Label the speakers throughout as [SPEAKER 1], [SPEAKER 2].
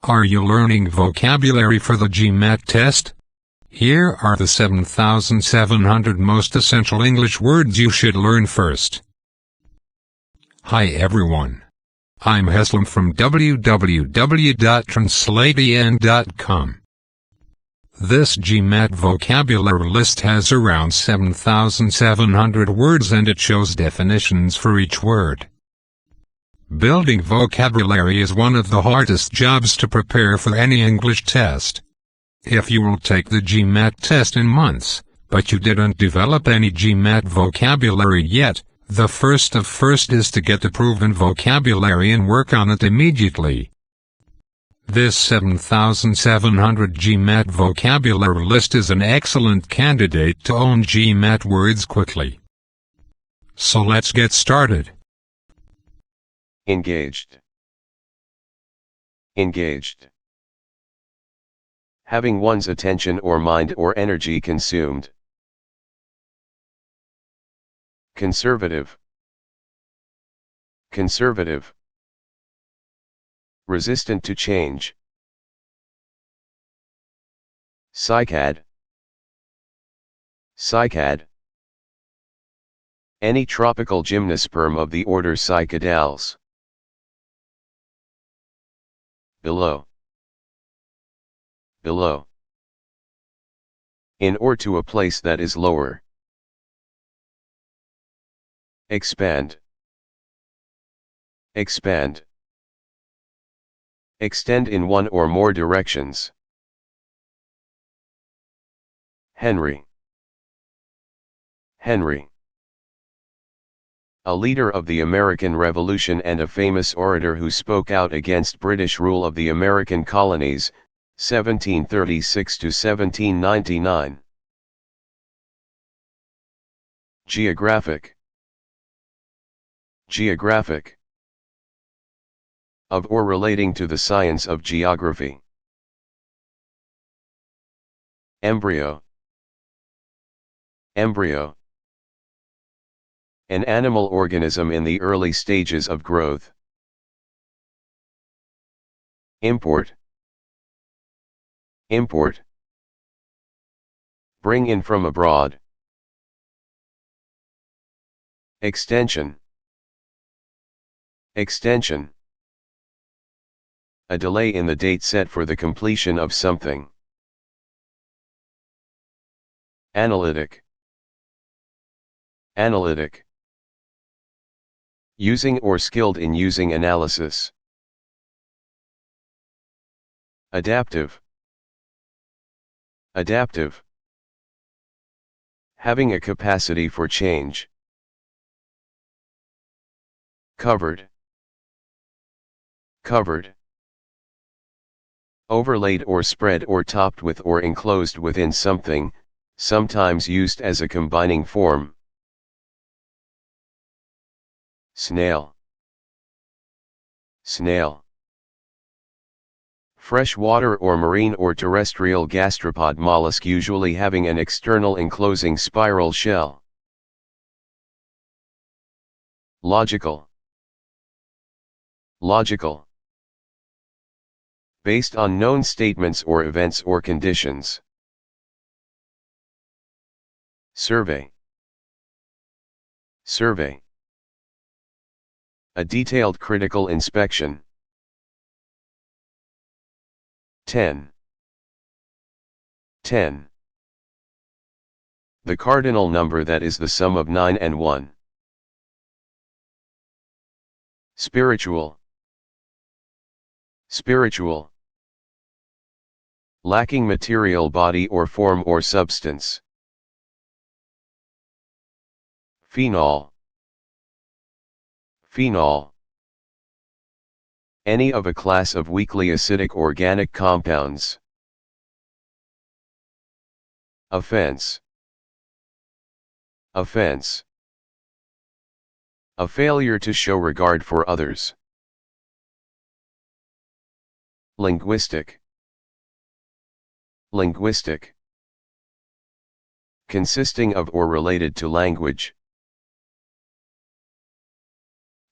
[SPEAKER 1] Are you learning vocabulary for the GMAT test? Here are the 7,700 most essential English words you should learn first. Hi everyone. I'm Heslam from www.translateen.com. This GMAT vocabulary list has around 7,700 words and it shows definitions for each word. Building vocabulary is one of the hardest jobs to prepare for any English test. If you will take the GMAT test in months, but you didn't develop any GMAT vocabulary yet, the first is to get the proven vocabulary and work on it immediately. This 7,700 GMAT vocabulary list is an excellent candidate to own GMAT words quickly. So let's get started.
[SPEAKER 2] Engaged. Engaged. Having one's attention or mind or energy consumed. Conservative. Conservative. Resistant to change. Cycad. Cycad. Any tropical gymnosperm of the order Cycadales. Below. Below. In or to a place that is lower. Expand. Expand. Extend in one or more directions. Henry. Henry. A leader of the American Revolution and a famous orator who spoke out against British rule of the American colonies, 1736 to 1799. Geographic. Geographic. Of or relating to the science of geography. Embryo. Embryo. An animal organism in the early stages of growth. Import. Import. Bring in from abroad. Extension. Extension. A delay in the date set for the completion of something. Analytic. Analytic. Using or skilled in using analysis. Adaptive. Adaptive. Having a capacity for change. Covered. Covered. Overlaid or spread or topped with or enclosed within something, sometimes used as a combining form. Snail. Snail. Freshwater or marine or terrestrial gastropod mollusk usually having an external enclosing spiral shell. Logical. Logical. Based on known statements or events or conditions. Survey. Survey. A detailed critical inspection. 10. 10. The cardinal number that is the sum of 9 and 1. Spiritual. Spiritual. Lacking material body or form or substance. Phenol. Phenol. Any of a class of weakly acidic organic compounds. Offense. Offense. A failure to show regard for others. Linguistic. Linguistic. Consisting of or related to language.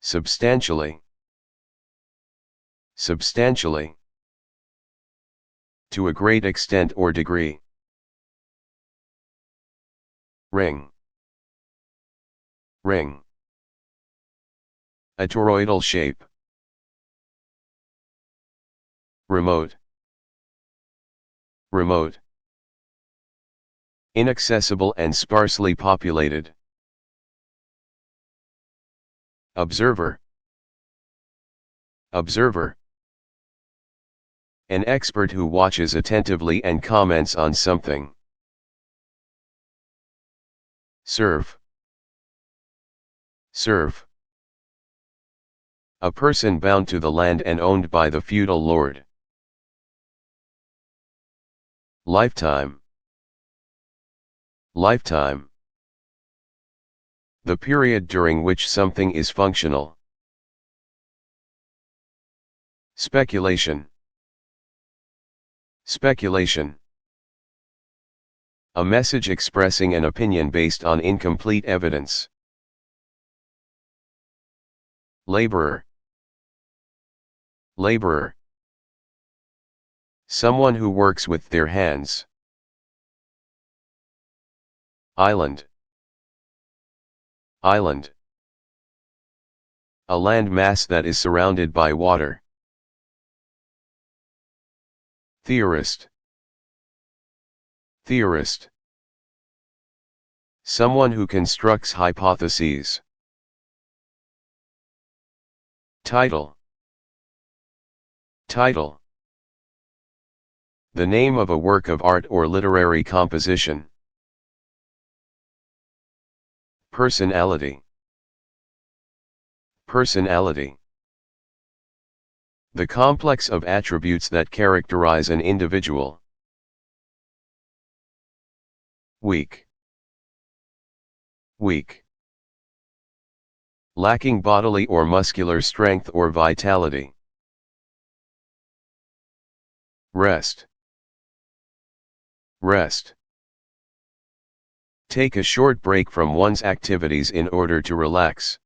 [SPEAKER 2] Substantially. Substantially. to a great extent or degree. Ring. Ring. A toroidal shape. Remote. Remote. Inaccessible and sparsely populated. Observer. Observer. An expert who watches attentively and comments on something. Serve. Serve. A person bound to the land and owned by the feudal lord. Lifetime. Lifetime. The period during which something is functional. Speculation. Speculation. A message expressing an opinion based on incomplete evidence. Laborer. Laborer. Someone who works with their hands. Island. Island. A land mass that is surrounded by water. Theorist. Theorist. Someone who constructs hypotheses. Title. Title. The name of a work of art or literary composition. Personality. Personality. The complex of attributes that characterize an individual. Weak. Weak. Lacking bodily or muscular strength or vitality. Rest. Rest. Take a short break from one's activities in order to relax.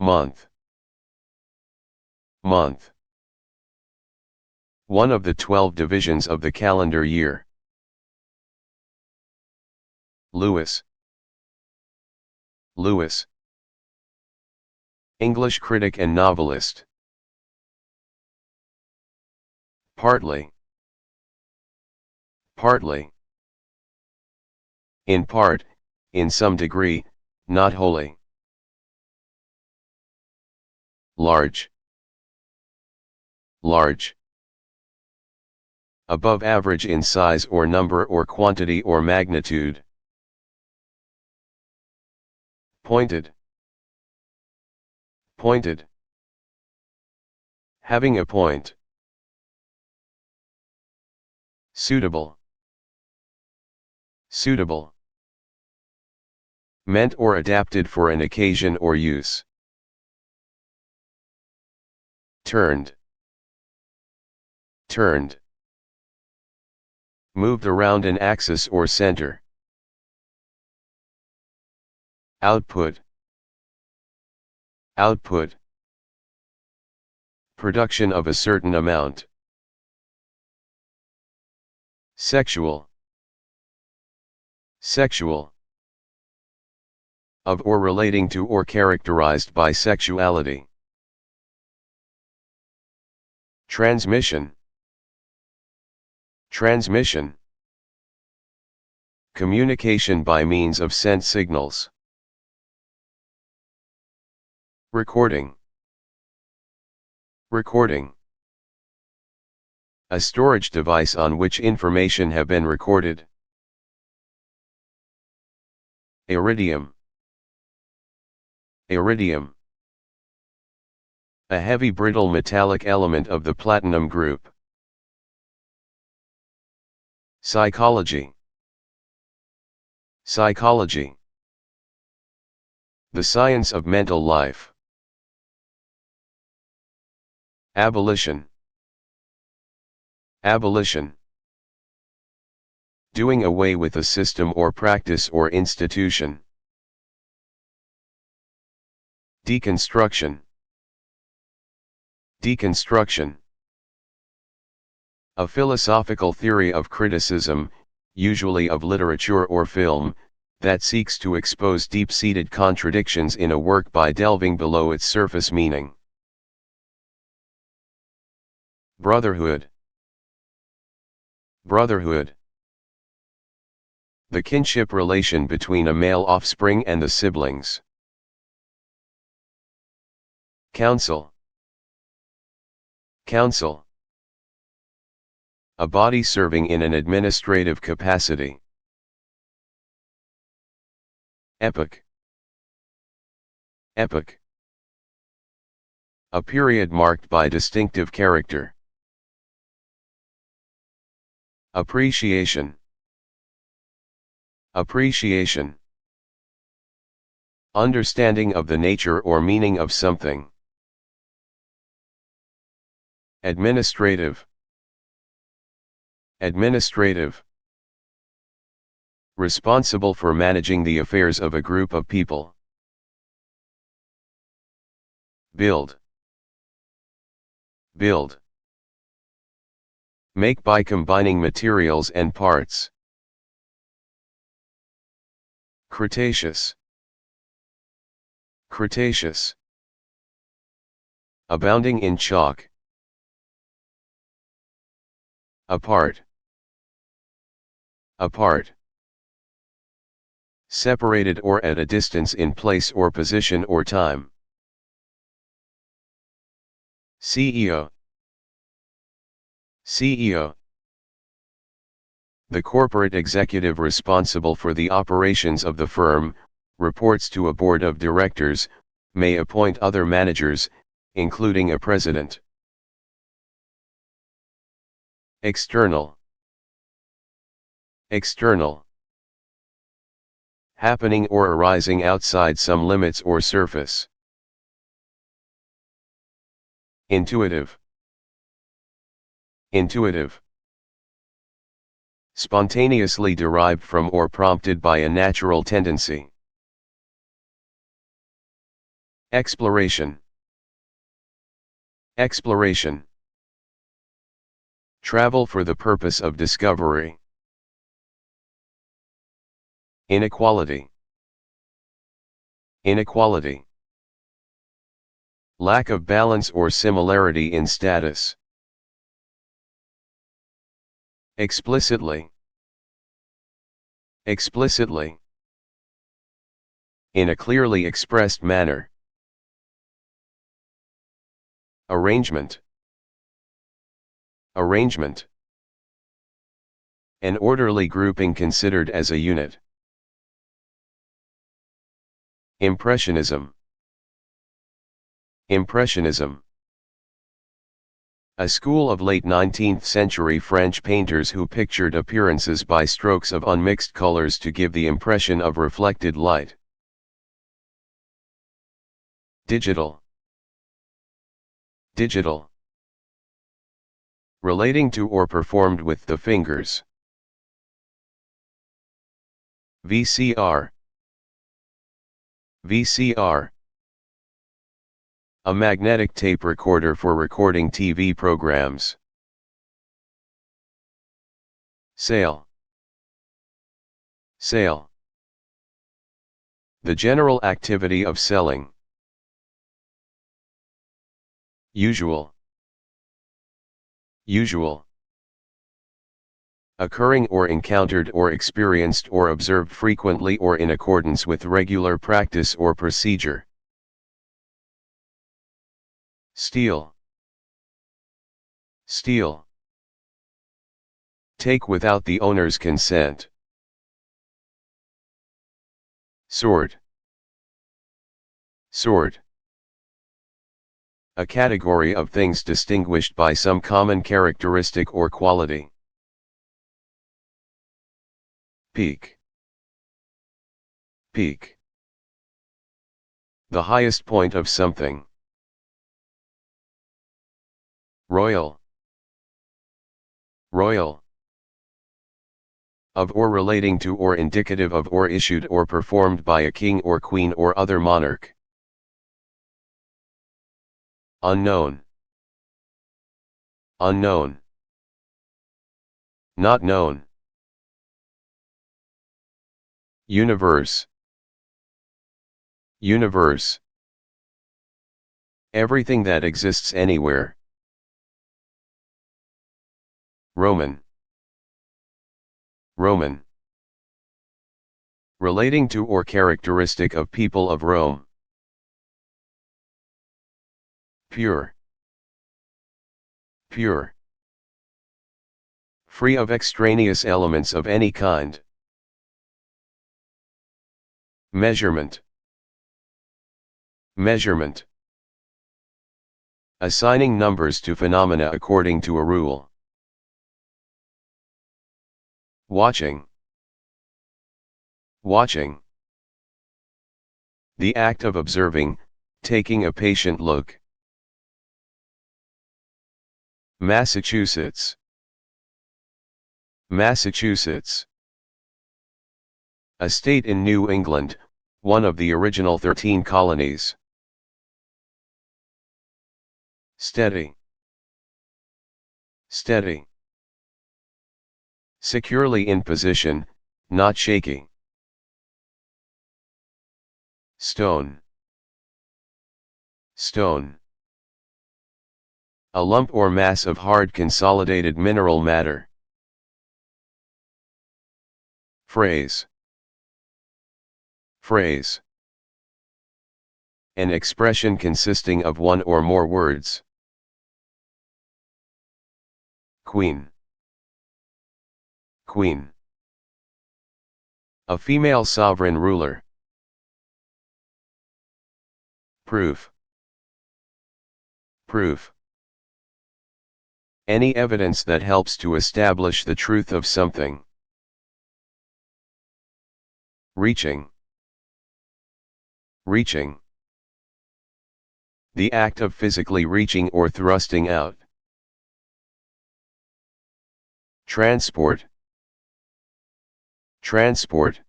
[SPEAKER 2] Month. Month. One of the 12 divisions of the calendar year. Lewis. Lewis. English critic and novelist. Partly. Partly. In part, in some degree, not wholly. Large. Large. Above average in size or number or quantity or magnitude. Pointed. Pointed. Having a point. Suitable. Suitable. Meant or adapted for an occasion or use. Turned. Turned. Moved around an axis or center. Output. Output. Production of a certain amount. Sexual. Sexual. Of or relating to or characterized by sexuality. Transmission. Transmission. Communication by means of sent signals. Recording. Recording. A storage device on which information have been recorded. Iridium. Iridium. A heavy brittle metallic element of the platinum group. Psychology. Psychology. The science of mental life. Abolition. Abolition. Doing away with a system or practice or institution. Deconstruction. Deconstruction. A philosophical theory of criticism, usually of literature or film, that seeks to expose deep-seated contradictions in a work by delving below its surface meaning. Brotherhood. Brotherhood. The kinship relation between a male offspring and the siblings. Council. Council. A body serving in an administrative capacity. Epoch. Epoch. A period marked by distinctive character. Appreciation. Appreciation. Understanding of the nature or meaning of something. Administrative. Administrative. Responsible for managing the affairs of a group of people. Build. Build. Make by combining materials and parts. Cretaceous. Cretaceous. Abounding in chalk. Apart. Apart. Separated or at a distance in place or position or time. CEO. CEO. The corporate executive responsible for the operations of the firm, reports to a board of directors, may appoint other managers, including a president. External. External. Happening or arising outside some limits or surface. Intuitive. Intuitive. Spontaneously derived from or prompted by a natural tendency. Exploration. Exploration. Travel for the purpose of discovery. Inequality. Inequality. Lack of balance or similarity in status. Explicitly. Explicitly. In a clearly expressed manner. Arrangement. Arrangement. An orderly grouping considered as a unit. Impressionism. Impressionism. A school of late 19th century French painters who pictured appearances by strokes of unmixed colors to give the impression of reflected light. Digital. Digital. Relating to or performed with the fingers. VCR. VCR. A magnetic tape recorder for recording TV programs. Sale. Sale. The general activity of selling. Usual. Usual. Occurring or encountered or experienced or observed frequently or in accordance with regular practice or procedure. Steal. Steal. Take without the owner's consent. Sort. Sort. A category of things distinguished by some common characteristic or quality. Peak. Peak. The highest point of something. Royal. Royal. Of or relating to or indicative of or issued or performed by a king or queen or other monarch. Unknown. Unknown. Not known. Universe. Universe. Everything that exists anywhere. Roman. Roman. Relating to or characteristic of people of Rome. Pure. Pure. Free of extraneous elements of any kind. Measurement. Measurement. Assigning numbers to phenomena according to a rule. Watching. Watching. The act of observing, taking a patient look. Massachusetts. Massachusetts. A state in New England, one of the original 13 colonies. Steady. Steady. Securely in position, not shaky. Stone. Stone. A lump or mass of hard consolidated mineral matter. Phrase. Phrase. An expression consisting of one or more words. Queen. Queen. A female sovereign ruler. Proof. Proof. Any evidence that helps to establish the truth of something. Reaching. Reaching. The act of physically reaching or thrusting out. Transport. Transport.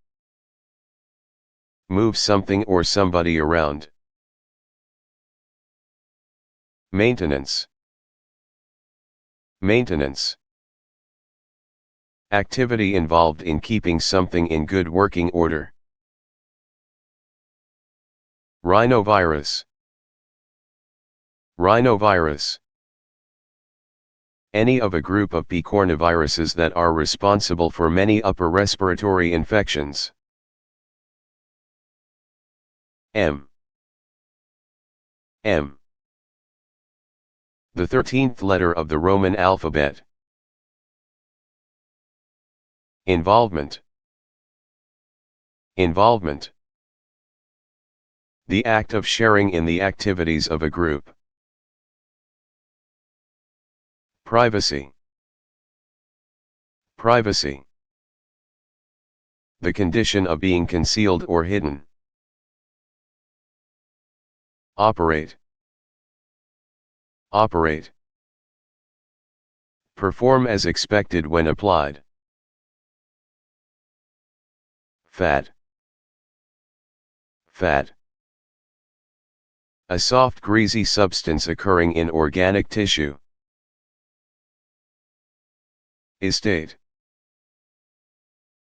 [SPEAKER 2] Move something or somebody around. Maintenance. Maintenance. Activity involved in keeping something in good working order. Rhinovirus. Rhinovirus. Any of a group of picornaviruses that are responsible for many upper respiratory infections. M. M. The 13th letter of the Roman alphabet. Involvement. Involvement. The act of sharing in the activities of a group. Privacy. Privacy. The condition of being concealed or hidden. Operate. Operate. Perform as expected when applied. Fat. Fat. A soft greasy substance occurring in organic tissue. Estate.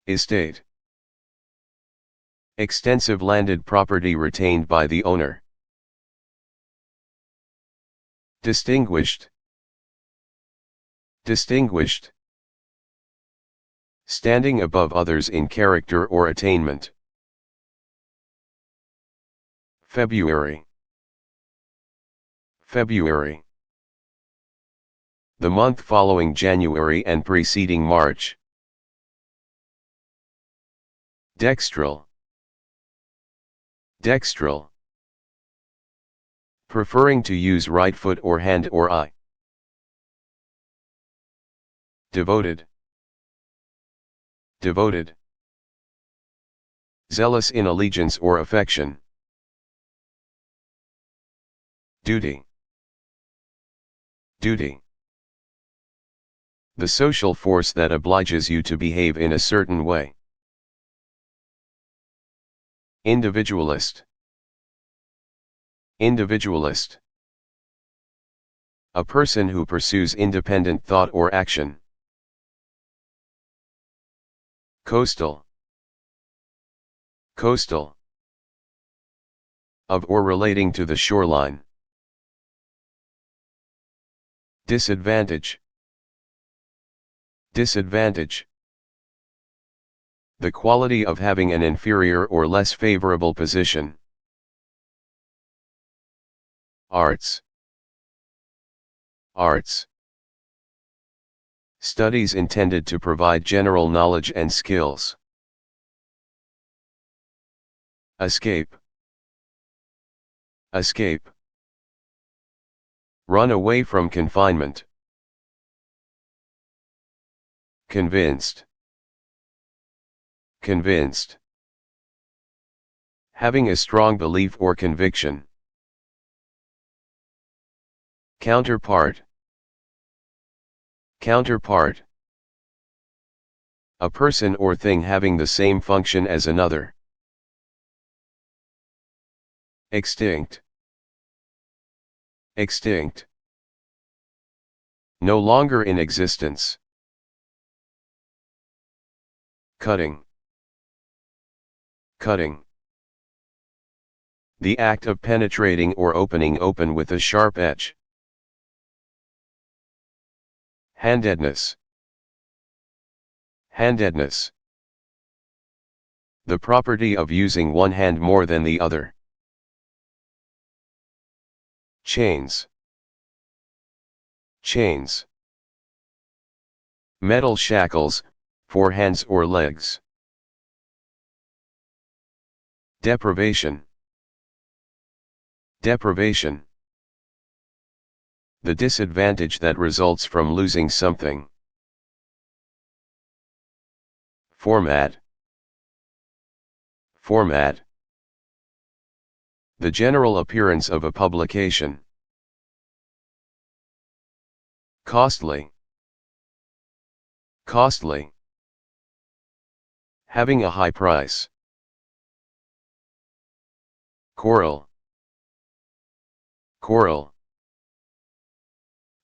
[SPEAKER 2] Estate. Extensive landed property retained by the owner. Distinguished. Distinguished. Standing above others in character or attainment. February. February. The month following January and preceding March. Dextral. Dextral. Preferring to use right foot or hand or eye. Devoted. Devoted. Zealous in allegiance or affection. Duty. Duty. The social force that obliges you to behave in a certain way. Individualist. Individualist. A person who pursues independent thought or action. Coastal. Coastal. Of or relating to the shoreline. Disadvantage. Disadvantage. The quality of having an inferior or less favorable position. Arts. Arts. Studies intended to provide general knowledge and skills. Escape. Escape. Run away from confinement. Convinced. Convinced. Having a strong belief or conviction. Counterpart. Counterpart. A person or thing having the same function as another. Extinct. Extinct. No longer in existence. Cutting. Cutting. The act of penetrating or opening open with a sharp edge. Handedness. Handedness. The property of using one hand more than the other. Chains. Chains. Metal shackles, for hands or legs. Deprivation. Deprivation. The disadvantage that results from losing something. Format. Format. The general appearance of a publication. Costly. Costly. Having a high price. Coral. Coral.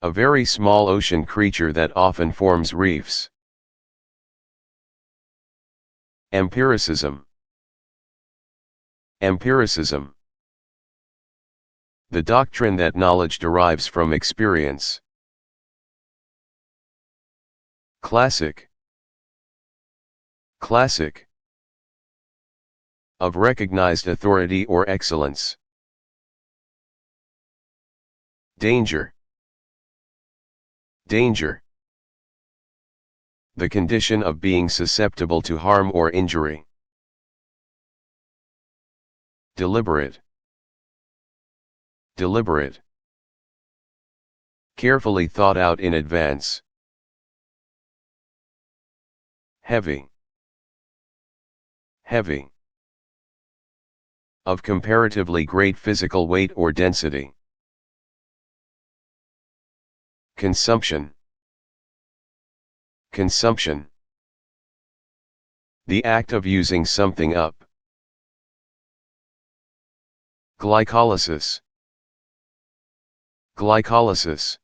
[SPEAKER 2] A very small ocean creature that often forms reefs. Empiricism. Empiricism. The doctrine that knowledge derives from experience. Classic. Classic. Of recognized authority or excellence. Danger. Danger. The condition of being susceptible to harm or injury. Deliberate. Deliberate. Carefully thought out in advance. Heavy. Heavy. Of comparatively great physical weight or density. Consumption. Consumption. The act of using something up. Glycolysis. Glycolysis.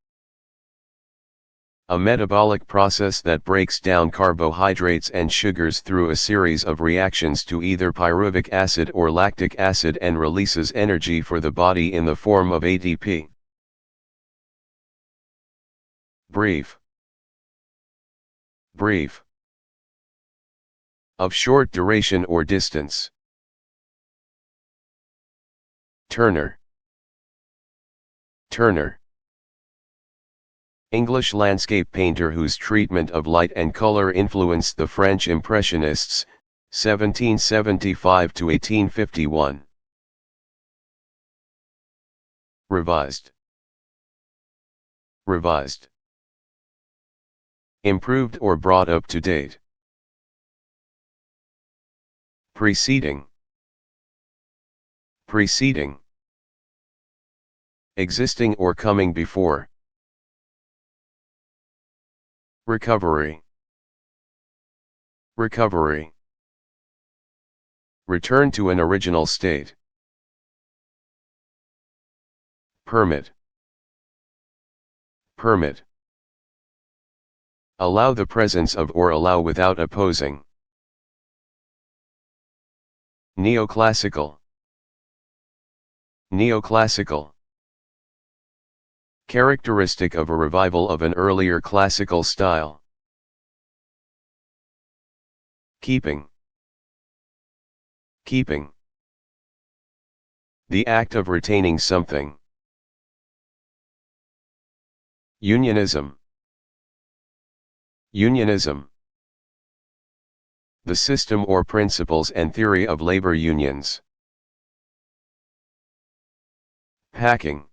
[SPEAKER 2] A metabolic process that breaks down carbohydrates and sugars through a series of reactions to either pyruvic acid or lactic acid and releases energy for the body in the form of ATP. Brief. Brief. Of short duration or distance. Turner. Turner. English landscape painter whose treatment of light and color influenced the French Impressionists, 1775 to 1851. Revised. Revised. Improved or brought up to date. Preceding. Preceding. Existing or coming before. Recovery. Recovery. Return to an original state. Permit. Permit. Allow the presence of or allow without opposing. Neoclassical. Neoclassical. Characteristic of a revival of an earlier classical style. Keeping. Keeping. The act of retaining something. Unionism. Unionism. The system or principles and theory of labor unions. Packing.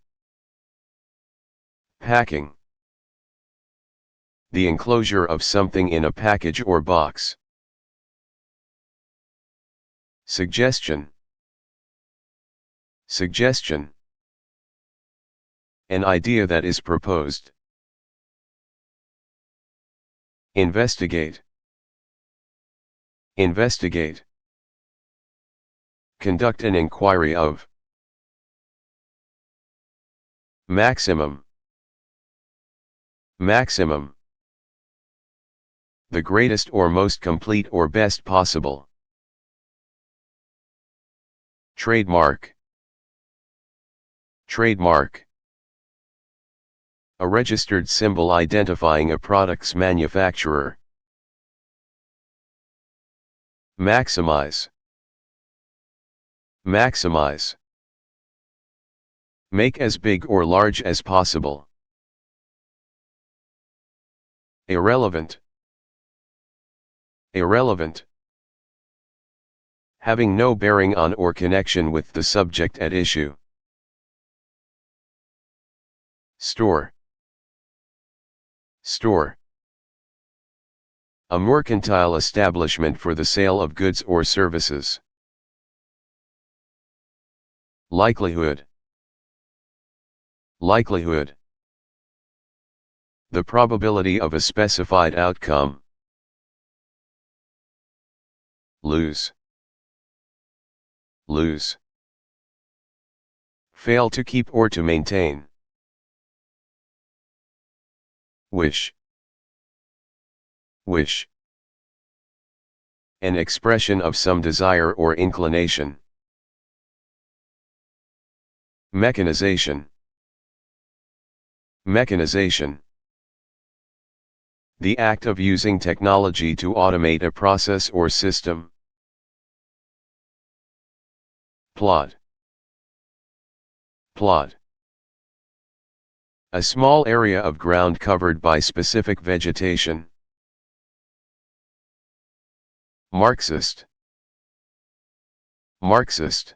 [SPEAKER 2] Packing. The enclosure of something in a package or box. Suggestion. Suggestion. An idea that is proposed. Investigate. Investigate. Conduct an inquiry of. Maximum. Maximum. The greatest or most complete or best possible. Trademark. Trademark. A registered symbol identifying a product's manufacturer. Maximize. Maximize. Make as big or large as possible. Irrelevant. Irrelevant. Having no bearing on or connection with the subject at issue. Store. Store. A mercantile establishment for the sale of goods or services. Likelihood. Likelihood. The probability of a specified outcome. Lose. Lose. Fail to keep or to maintain. Wish. Wish. An expression of some desire or inclination. Mechanization. Mechanization. The act of using technology to automate a process or system. Plot. Plot. A small area of ground covered by specific vegetation. Marxist. Marxist.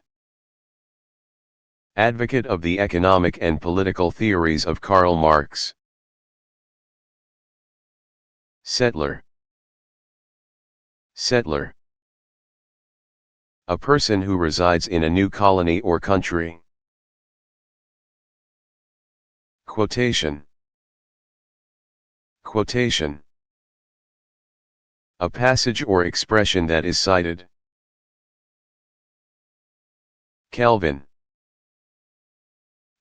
[SPEAKER 2] Advocate of the economic and political theories of Karl Marx. Settler. Settler. A person who resides in a new colony or country. Quotation. Quotation. A passage or expression that is cited. Kelvin.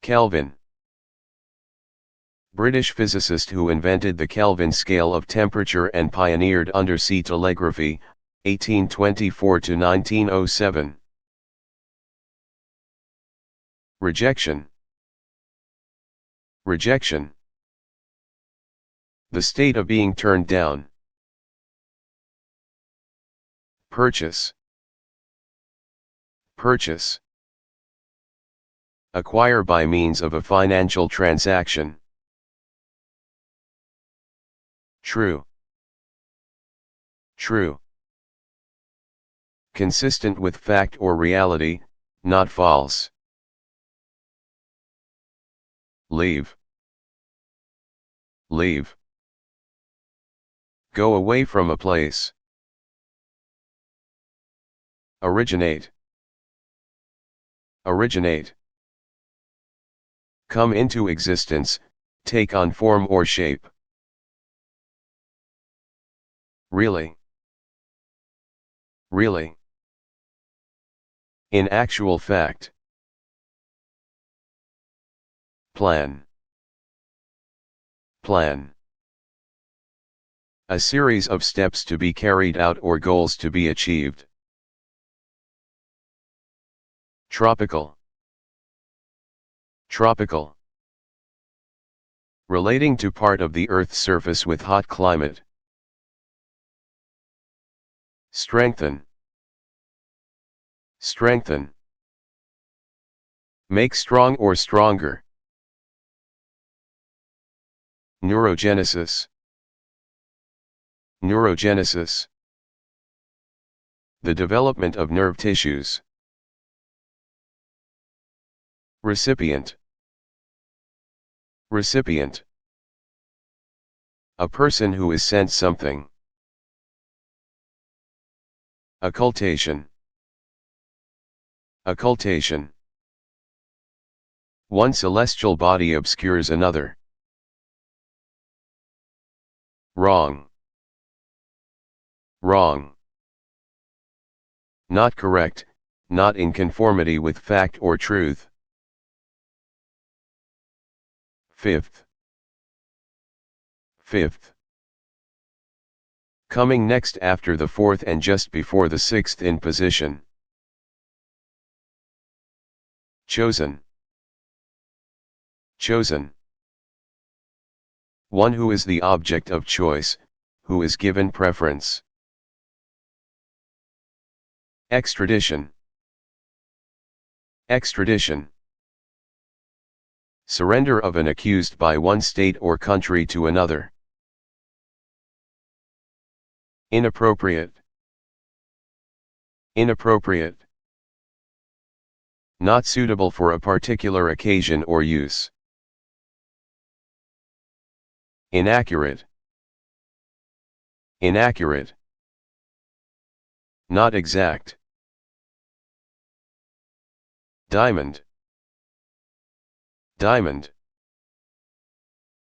[SPEAKER 2] Kelvin. British physicist who invented the Kelvin scale of temperature and pioneered undersea telegraphy, 1824 to 1907. Rejection. Rejection. The state of being turned down. Purchase. Purchase. Acquire by means of a financial transaction. True. True. Consistent with fact or reality, not false. Leave. Leave. Go away from a place. Originate. Originate. Come into existence, take on form or shape. Really. Really. In actual fact. Plan. Plan. A series of steps to be carried out or goals to be achieved. Tropical. Tropical. Relating to part of the Earth's surface with hot climate. Strengthen. Strengthen. Make strong or stronger. Neurogenesis. Neurogenesis. The development of nerve tissues. Recipient. Recipient. A person who is sent something. Occultation. Occultation. One celestial body obscures another. Wrong. Wrong. Not correct, not in conformity with fact or truth. Fifth. Fifth. Coming next after the fourth and just before the sixth in position. Chosen. Chosen. One who is the object of choice, who is given preference. Extradition. Extradition. Surrender of an accused by one state or country to another. Inappropriate. Inappropriate. Not suitable for a particular occasion or use. Inaccurate. Inaccurate. Not exact. Diamond. Diamond.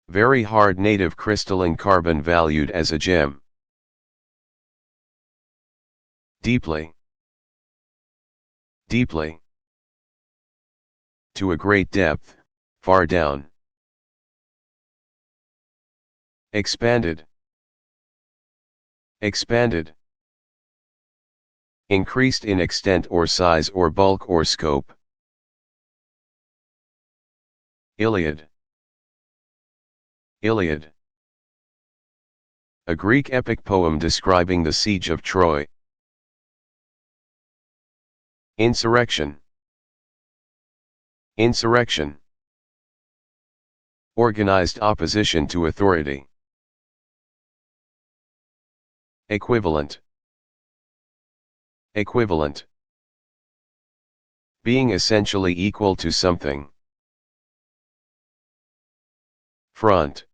[SPEAKER 2] Very hard native crystalline carbon valued as a gem. Deeply. Deeply. To a great depth, far down. Expanded. Expanded. Increased in extent or size or bulk or scope. Iliad. Iliad. A Greek epic poem describing the siege of Troy. Insurrection. Insurrection. Organized opposition to authority. Equivalent. Equivalent. Being essentially equal to something. Front.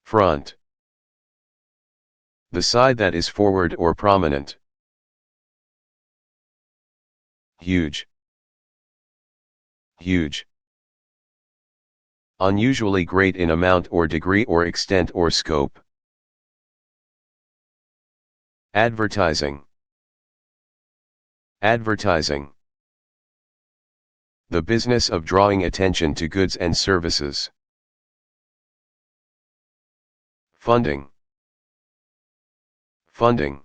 [SPEAKER 2] Front. The side that is forward or prominent. Huge. Huge. Unusually great in amount or degree or extent or scope. Advertising. Advertising. The business of drawing attention to goods and services. Funding. Funding.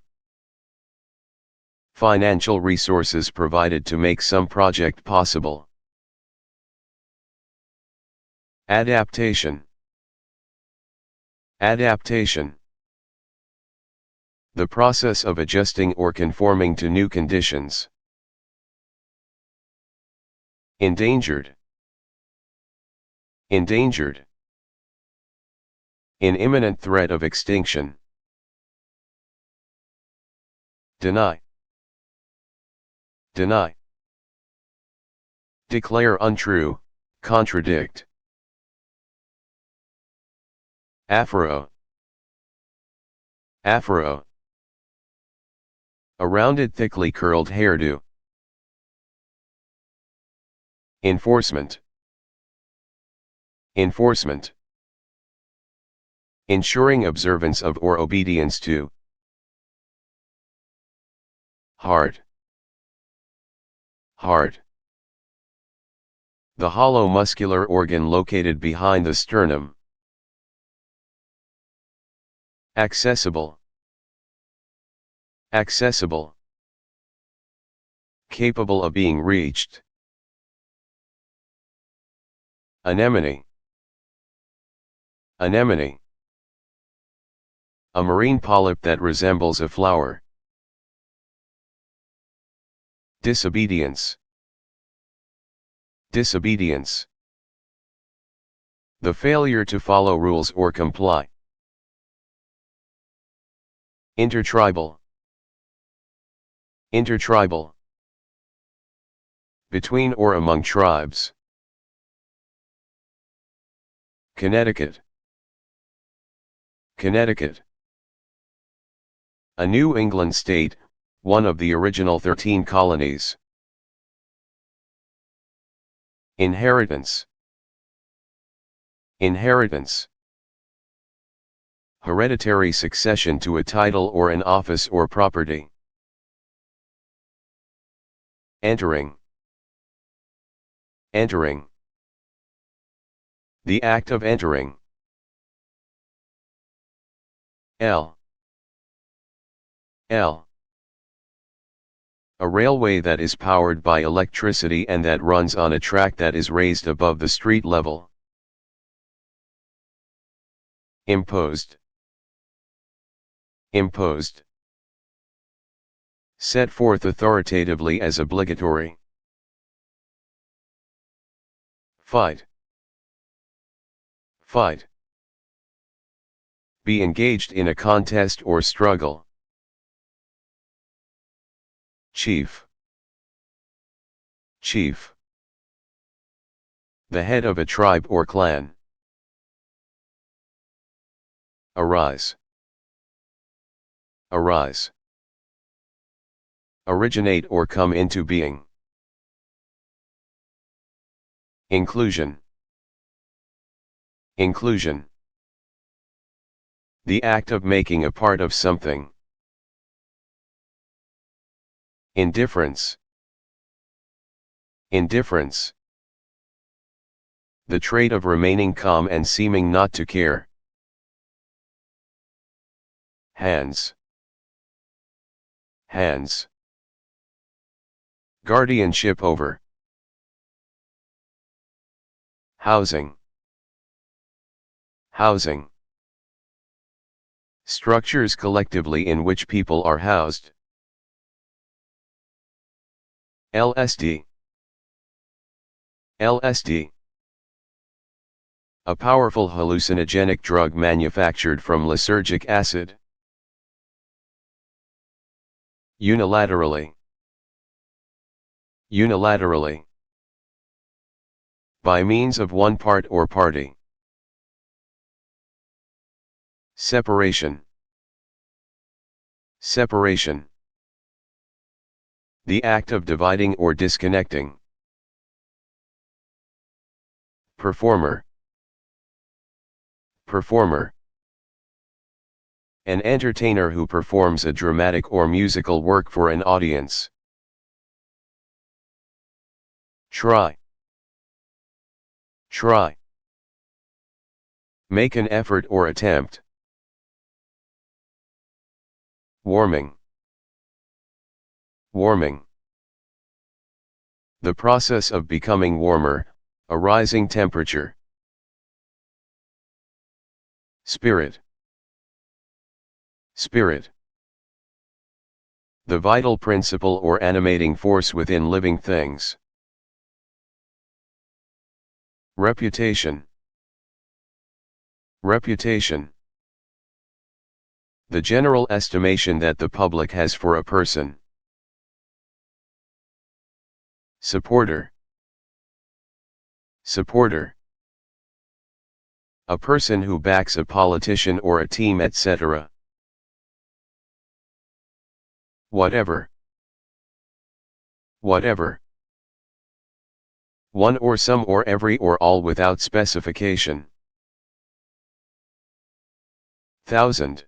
[SPEAKER 2] Financial resources provided to make some project possible. Adaptation. Adaptation. The process of adjusting or conforming to new conditions. Endangered. Endangered. In imminent threat of extinction. Deny. Deny. Declare untrue, contradict. Afro. Afro. A rounded thickly curled hairdo. Enforcement. Enforcement. Ensuring observance of or obedience to. Heart. Heart. The hollow muscular organ located behind the sternum. Accessible. Accessible. capable of being reached. Anemone. Anemone. A marine polyp that resembles a flower. Disobedience. Disobedience. The failure to follow rules or comply. Intertribal. Intertribal. Between or among tribes. Connecticut. Connecticut. A New England state, one of the original 13 colonies. Inheritance. Inheritance. Hereditary succession to a title or an office or property. Entering. Entering. The act of entering. L. L. A railway that is powered by electricity and that runs on a track that is raised above the street level. Imposed. Imposed. Set forth authoritatively as obligatory. Fight. Fight. Be engaged in a contest or struggle. Chief. Chief. The head of a tribe or clan. Arise. Arise. Originate or come into being. Inclusion. Inclusion. The act of making a part of something. Indifference. Indifference. The trait of remaining calm and seeming not to care. Hands. Hands. Guardianship over. Housing. Housing. Structures collectively in which people are housed. LSD. LSD. A powerful hallucinogenic drug manufactured from lysergic acid. Unilaterally. Unilaterally. By means of one part or party. Separation. Separation. The act of dividing or disconnecting. Performer. Performer. An entertainer who performs a dramatic or musical work for an audience. Try. Try. Make an effort or attempt. Warming. Warming. The process of becoming warmer, a rising temperature. Spirit. Spirit. The vital principle or animating force within living things. Reputation. Reputation. The general estimation that the public has for a person. Supporter. Supporter. A person who backs a politician or a team, etc. Whatever. Whatever. One or some or every or all without specification. Thousand.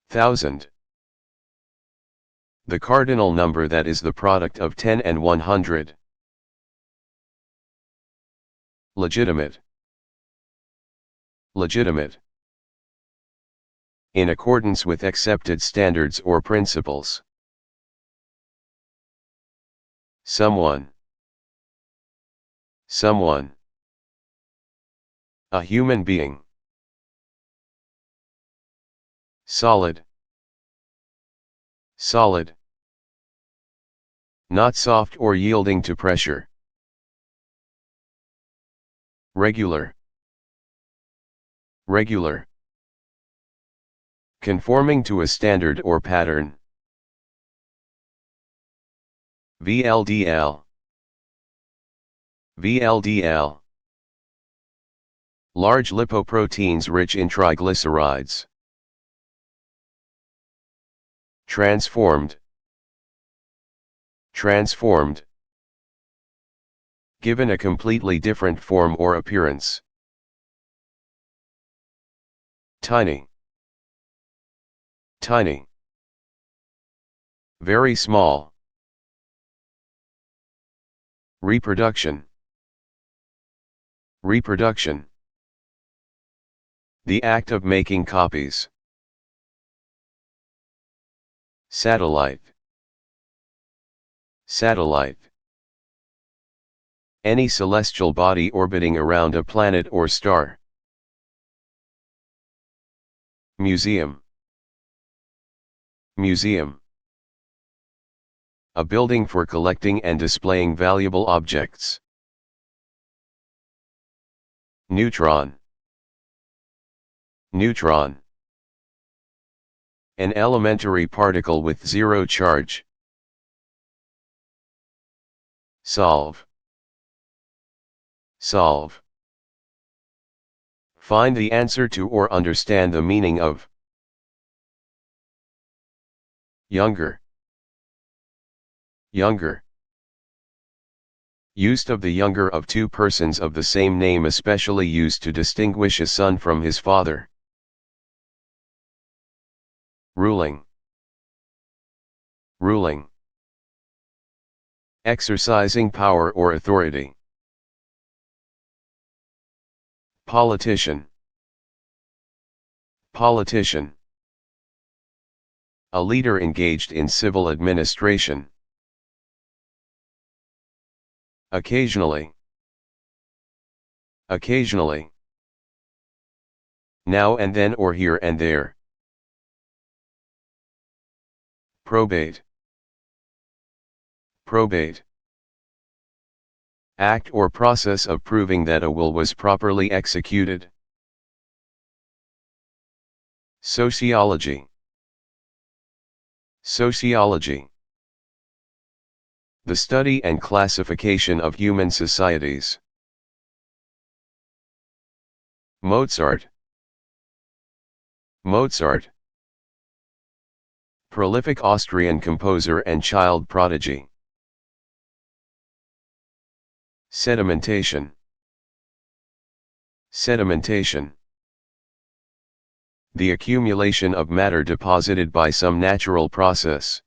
[SPEAKER 2] Thousand. The cardinal number that is the product of 10 and 100. Legitimate. Legitimate. In accordance with accepted standards or principles. Someone. Someone. A human being. Solid. Solid. Not soft or yielding to pressure. Regular. Regular. Conforming to a standard or pattern. VLDL. VLDL. Large lipoproteins rich in triglycerides. Transformed. Transformed. Given a completely different form or appearance. Tiny. Tiny. Very small. Reproduction. Reproduction. The act of making copies. Satellite. Satellite. Any celestial body orbiting around a planet or star. Museum. Museum. A building for collecting and displaying valuable objects. Neutron. Neutron. An elementary particle with zero charge. Solve. Solve. Find the answer to or understand the meaning of. Younger. Younger. Used of the younger of two persons of the same name, especially used to distinguish a son from his father. Ruling. Ruling. Exercising power or authority. Politician. Politician. A leader engaged in civil administration. Occasionally. Occasionally. Now and then or here and there. Probate. Probate. Act or process of proving that a will was properly executed. Sociology. Sociology. The study and classification of human societies. Mozart. Mozart. Prolific Austrian composer and child prodigy. Sedimentation. Sedimentation. The accumulation of matter deposited by some natural process.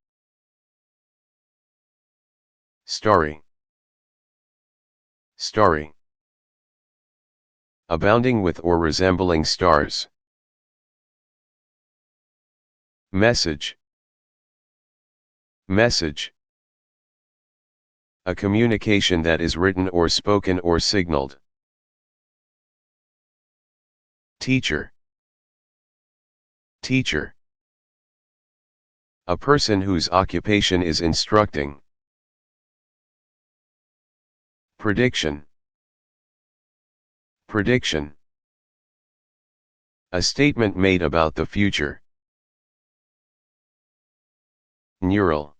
[SPEAKER 2] Starry. Starry. Abounding with or resembling stars. Message. Message. A communication that is written or spoken or signaled. Teacher. Teacher. A person whose occupation is instructing. Prediction. Prediction. A statement made about the future. Neural.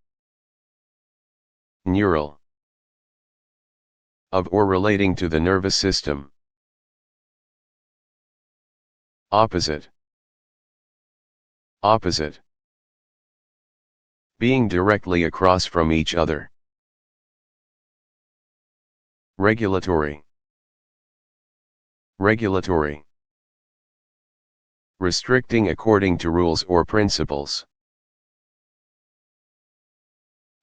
[SPEAKER 2] Neural. Of or relating to the nervous system. Opposite. Opposite. Being directly across from each other. Regulatory. Regulatory. Restricting according to rules or principles.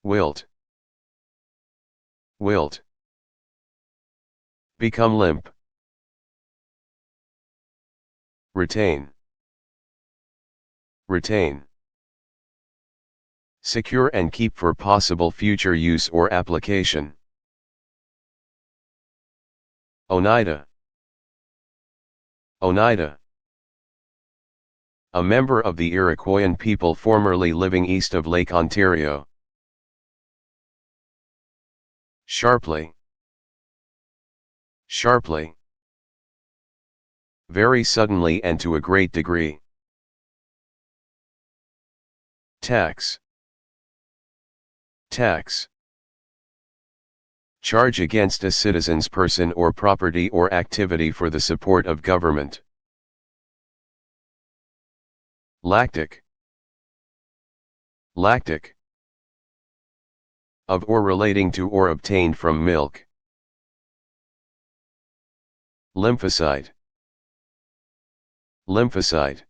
[SPEAKER 2] Wilt. Wilt. Become limp. Retain. Retain. Secure and keep for possible future use or application. Oneida. Oneida. A member of the Iroquoian people formerly living east of Lake Ontario. Sharply. Sharply. Very suddenly and to a great degree. Tax. Tax. Charge against a citizen's person or property or activity for the support of government. Lactic. Lactic. Of or relating to or obtained from milk. Lymphocyte. Lymphocyte.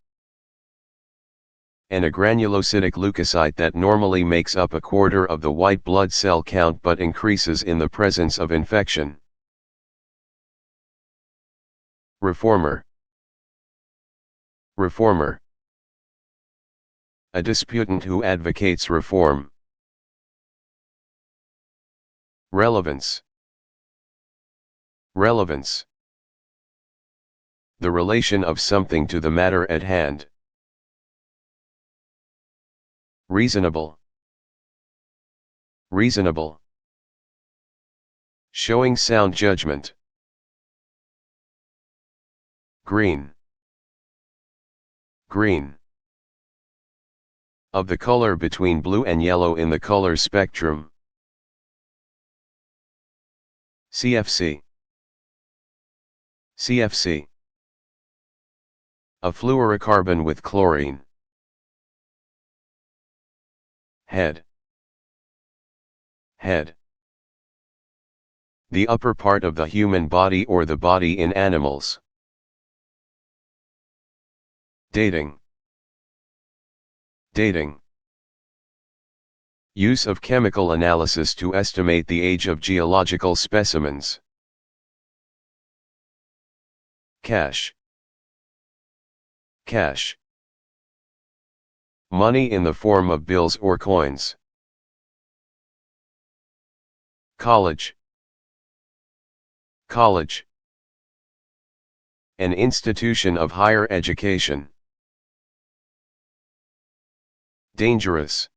[SPEAKER 2] And a granulocytic leukocyte that normally makes up a quarter of the white blood cell count but increases in the presence of infection. Reformer. Reformer. A disputant who advocates reform. Relevance. Relevance. The relation of something to the matter at hand. Reasonable. Reasonable. Showing sound judgment. Green. Green. Of the color between blue and yellow in the color spectrum. CFC. CFC. A fluorocarbon with chlorine. Head. Head. The upper part of the human body or the body in animals. Dating. Dating. Use of chemical analysis to estimate the age of geological specimens. Cash. Cash. Money in the form of bills or coins. College. College. An institution of higher education. Dangerous.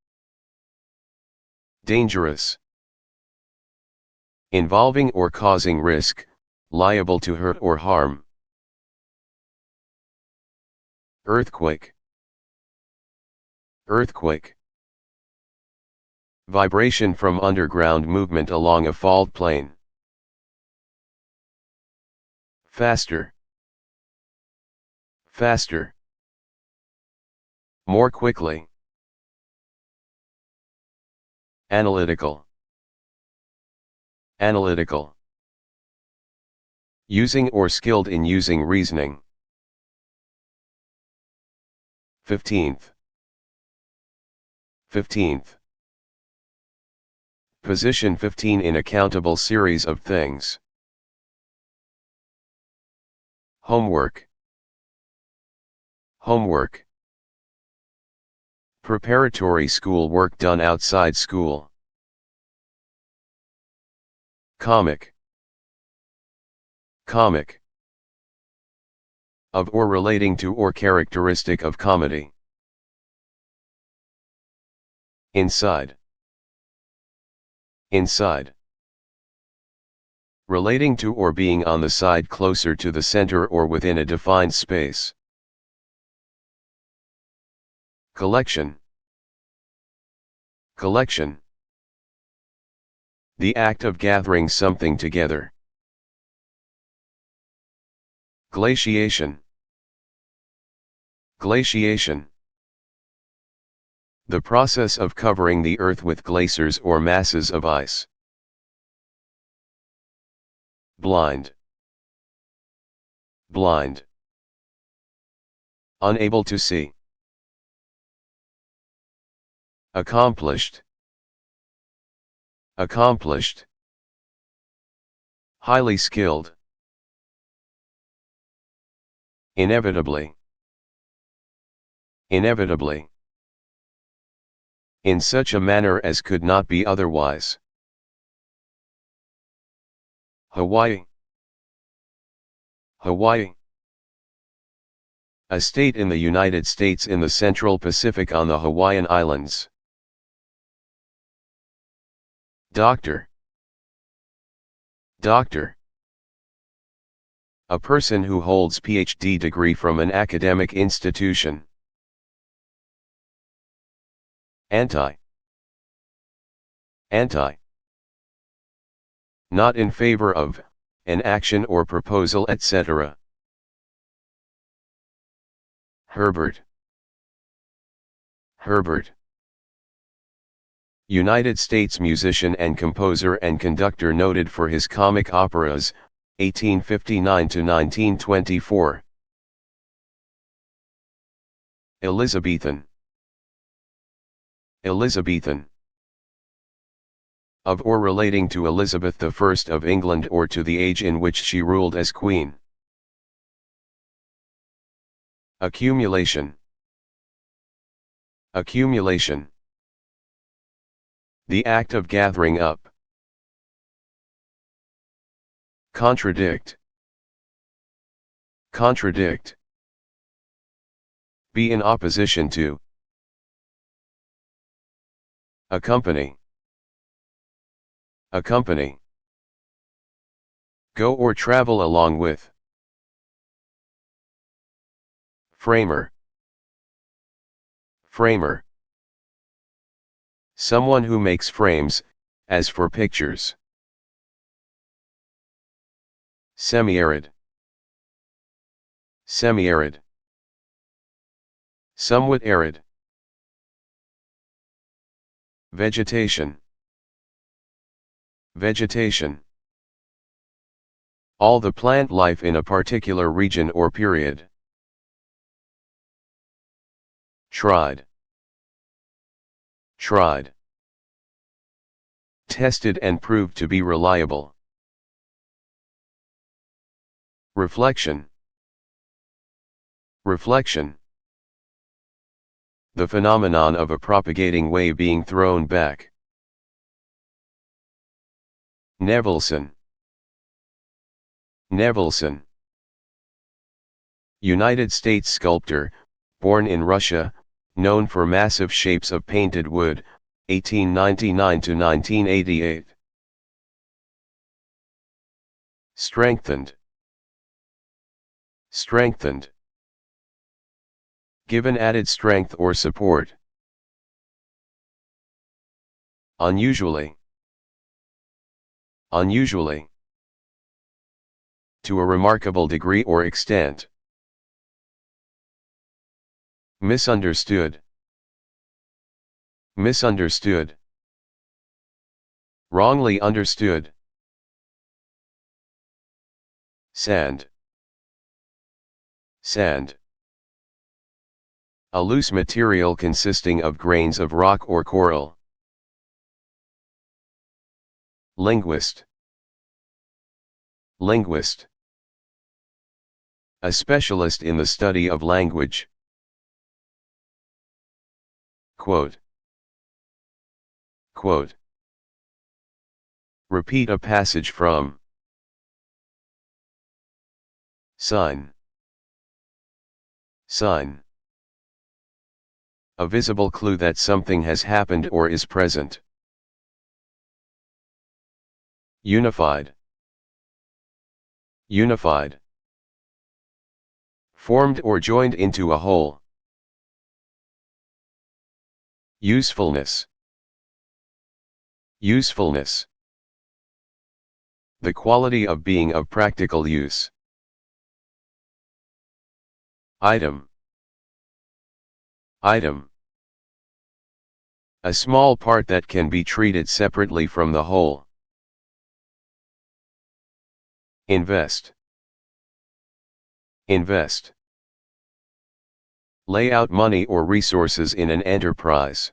[SPEAKER 2] Dangerous. Involving or causing risk, liable to hurt or harm. Earthquake. Earthquake. Vibration from underground movement along a fault plane. Faster. Faster. More quickly. Analytical. Analytical. Using or skilled in using reasoning. 15th. 15th. Position 15 in a countable series of things. Homework. Homework. Preparatory school work done outside school. Comic. Comic. Of or relating to or characteristic of comedy. Inside. Inside. Relating to or being on the side closer to the center or within a defined space. Collection. Collection. The act of gathering something together. Glaciation. Glaciation. The process of covering the earth with glaciers or masses of ice. Blind. Blind. Unable to see. Accomplished. Accomplished. Highly skilled. Inevitably. Inevitably. in such a manner as could not be otherwise. Hawaii. Hawaii. A state in the United States in the Central Pacific on the Hawaiian Islands. Doctor. Doctor. A person who holds PhD degree from an academic institution. Anti. Anti. Not in favor of, an action or proposal, etc. Herbert. Herbert. United States musician and composer and conductor noted for his comic operas, 1859 to 1924. Elizabethan. Elizabethan. Of or relating to Elizabeth I of England or to the age in which she ruled as queen. Accumulation. Accumulation. The act of gathering up. Contradict. Contradict. Be in opposition to. Accompany. Accompany. Go or travel along with. Framer. Framer. Someone who makes frames, as for pictures. Semi-arid. Semi-arid. Somewhat arid. Vegetation. Vegetation. All the plant life in a particular region or period. Tried. Tried. Tested and proved to be reliable. Reflection. Reflection. The phenomenon of a propagating wave being thrown back. Nevelson. Nevelson. United States sculptor, born in Russia, known for massive shapes of painted wood, 1899 to 1988. Strengthened. Strengthened. Given added strength or support. Unusually. Unusually. To a remarkable degree or extent. Misunderstood. Misunderstood. Wrongly understood. Sand. Sand. A loose material consisting of grains of rock or coral. Linguist. Linguist. A specialist in the study of language. Quote. Quote. Repeat a passage from. Sign. Sign. A visible clue that something has happened or is present. Unified. Unified. Formed or joined into a whole. Usefulness. Usefulness. The quality of being of practical use. Item. Item. A small part that can be treated separately from the whole. Invest. Invest. Lay out money or resources in an enterprise.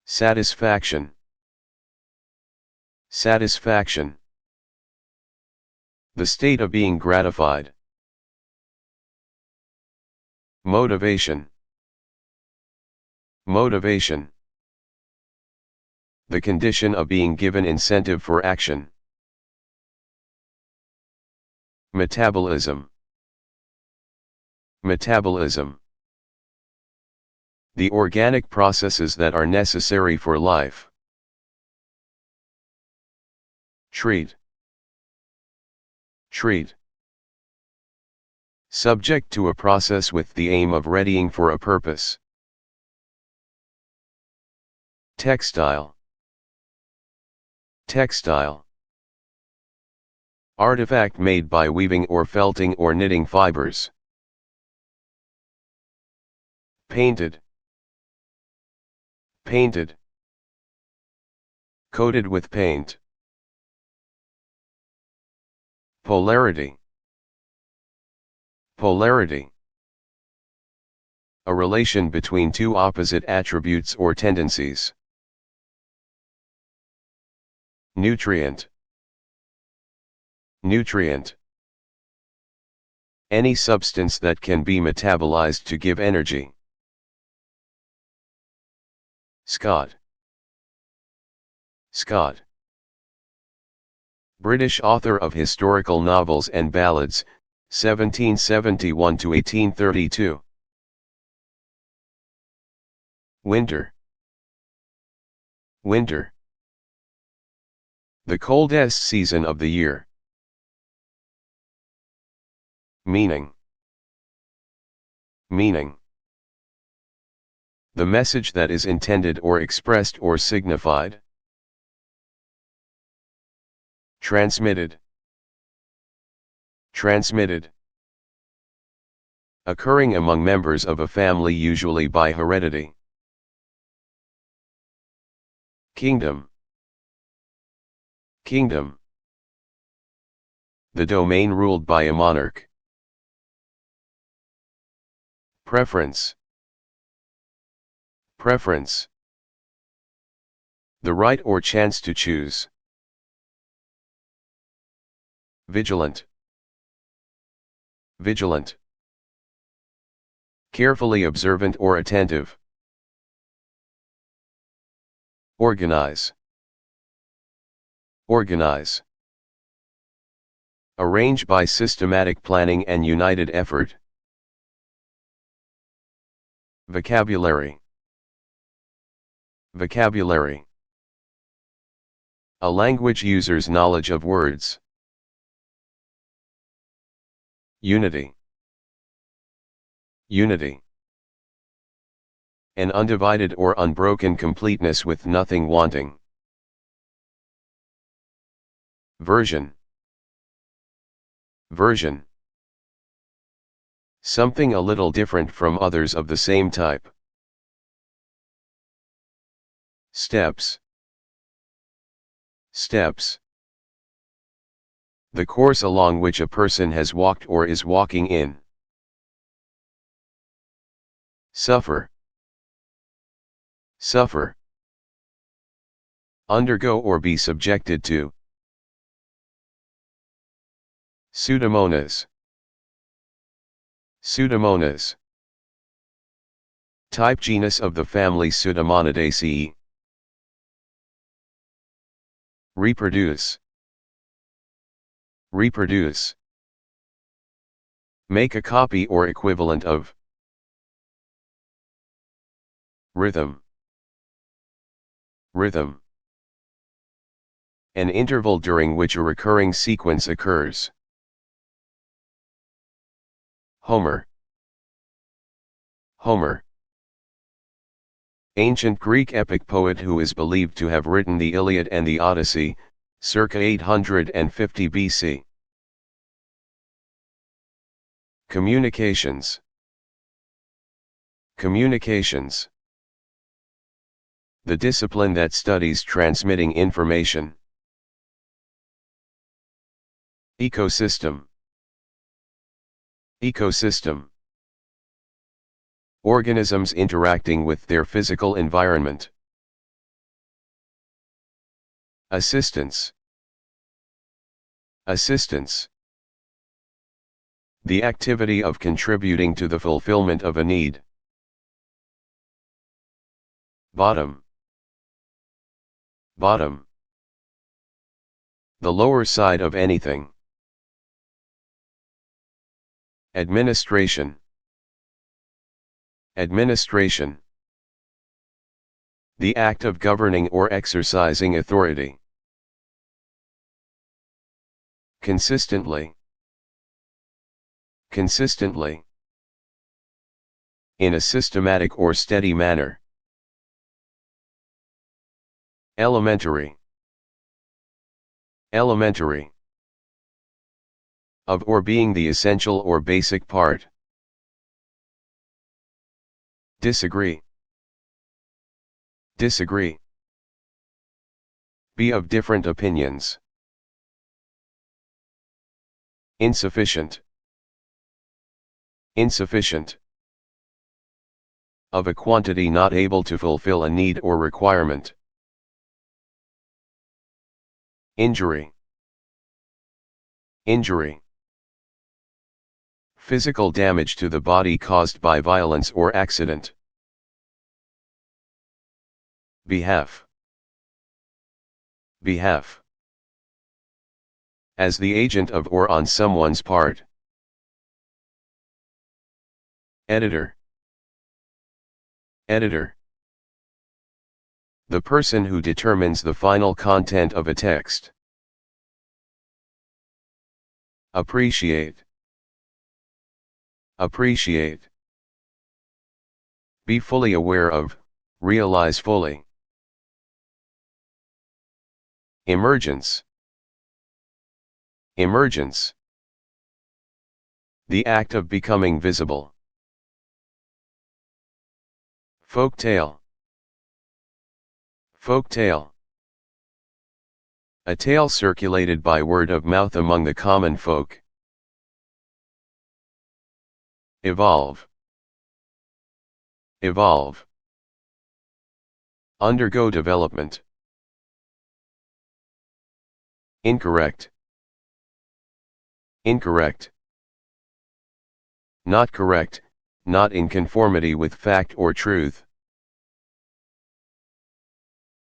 [SPEAKER 2] Satisfaction. Satisfaction. The state of being gratified. Motivation. Motivation. The condition of being given incentive for action. Metabolism. Metabolism. The organic processes that are necessary for life. Treat. Treat. Subject to a process with the aim of readying for a purpose. Textile. Textile. Artifact made by weaving or felting or knitting fibers. Painted. Painted. Coated with paint. Polarity. Polarity. A relation between two opposite attributes or tendencies. Nutrient. Nutrient. Any substance that can be metabolized to give energy. Scott. Scott. British author of historical novels and ballads, 1771 to 1832. Winter. Winter. The coldest season of the year. Meaning. Meaning. The message that is intended or expressed or signified. Transmitted. Transmitted. Occurring among members of a family, usually by heredity. Kingdom. Kingdom. The domain ruled by a monarch. Preference. Preference. The right or chance to choose. Vigilant. Vigilant. Carefully observant or attentive. Organize. Organize. Arrange by systematic planning and united effort. Vocabulary. Vocabulary. A language user's knowledge of words. Unity. Unity. An undivided or unbroken completeness with nothing wanting. Version. Version. Something a little different from others of the same type. Steps. Steps. The course along which a person has walked or is walking in. Suffer. Suffer. Undergo or be subjected to. Pseudomonas. Pseudomonas. Type genus of the family Pseudomonidaceae. Reproduce. Reproduce. Make a copy or equivalent of. Rhythm. Rhythm. An interval during which a recurring sequence occurs. Homer. Homer. Ancient Greek epic poet who is believed to have written the Iliad and the Odyssey, circa 850 BC. Communications. Communications. The discipline that studies transmitting information. Ecosystem. Ecosystem. Organisms interacting with their physical environment. Assistance. Assistance. The activity of contributing to the fulfillment of a need. bottom, bottom. The lower side of anything. Administration, administration. The act of governing or exercising authority. Consistently, consistently. In a systematic or steady manner. Elementary, elementary. Of or being the essential or basic part. Disagree, disagree. Be of different opinions. Insufficient, insufficient. Of a quantity not able to fulfill a need or requirement. Injury, injury. Physical damage to the body caused by violence or accident. Behalf, behalf. As the agent of or on someone's part. Editor, editor. The person who determines the final content of a text. Appreciate, appreciate. Be fully aware of, realize fully. Emergence, emergence. The act of becoming visible. Folktale, folktale. A tale circulated by word of mouth among the common folk. Evolve, evolve. Undergo development. Incorrect, incorrect. Not correct, not in conformity with fact or truth.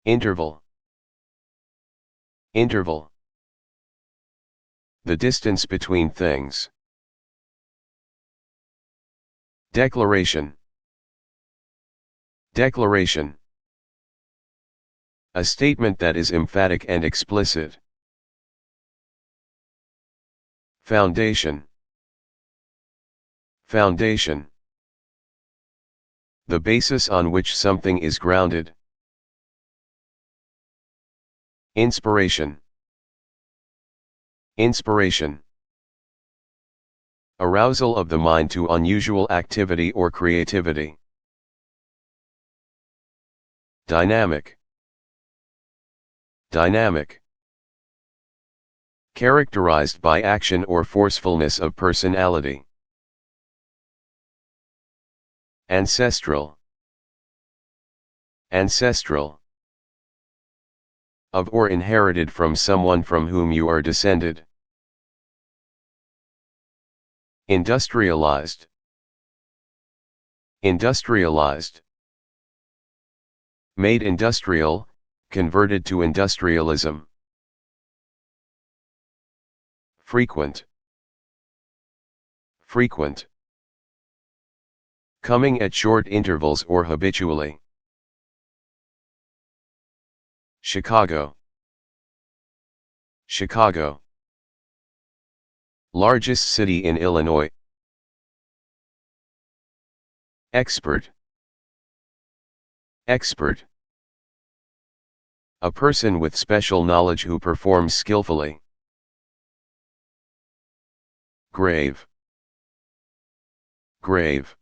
[SPEAKER 2] Interval, interval. The distance between things. Declaration, declaration. A statement that is emphatic and explicit. Foundation, foundation. The basis on which something is grounded. Inspiration, inspiration. Arousal of the mind to unusual activity or creativity. Dynamic, dynamic. Characterized by action or forcefulness of personality. Ancestral, ancestral. Of or inherited from someone from whom you are descended. Industrialized, industrialized. Made industrial, converted to industrialism. Frequent, frequent. Coming at short intervals or habitually. Chicago, Chicago. Largest city in Illinois. Expert, expert. A person with special knowledge who performs skillfully. Grave, grave.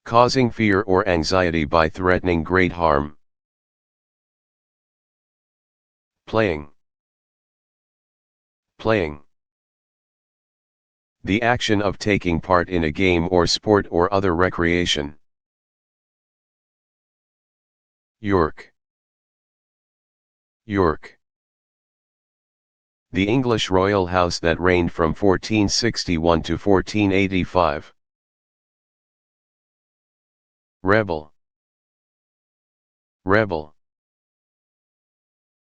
[SPEAKER 2] Causing fear or anxiety by threatening great harm. Playing, playing. The action of taking part in a game or sport or other recreation. York, York. The English royal house that reigned from 1461 to 1485. Rebel, Rebel.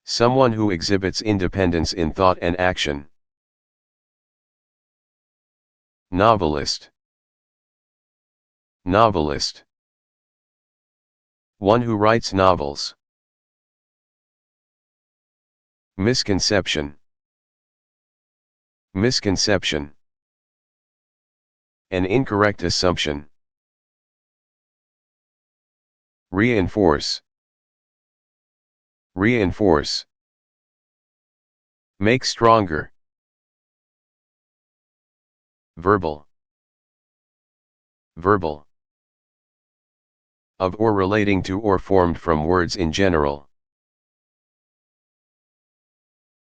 [SPEAKER 2] Someone who exhibits independence in thought and action. Novelist. Novelist. One who writes novels. Misconception. Misconception. An incorrect assumption. Reinforce. Reinforce. Make stronger. Verbal. Verbal. Of or relating to or formed from words in general.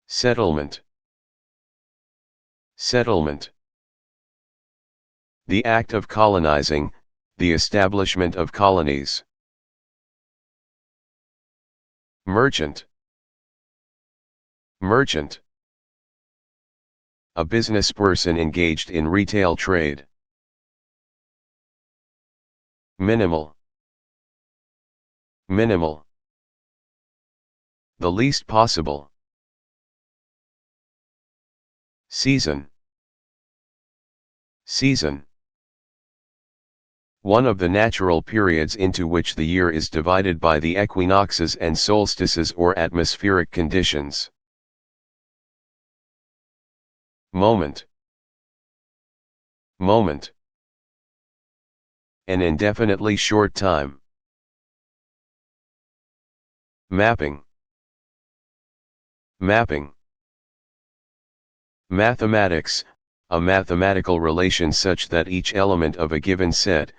[SPEAKER 2] Settlement. Settlement. The act of colonizing, the establishment of colonies. Merchant. Merchant. A business person engaged in retail trade. Minimal. Minimal. The least possible. Season. Season. One of the natural periods into which the year is divided by the equinoxes and solstices or atmospheric conditions. Moment. Moment. An indefinitely short time. Mapping. Mapping. Mathematics, a mathematical relation such that each element of a given set,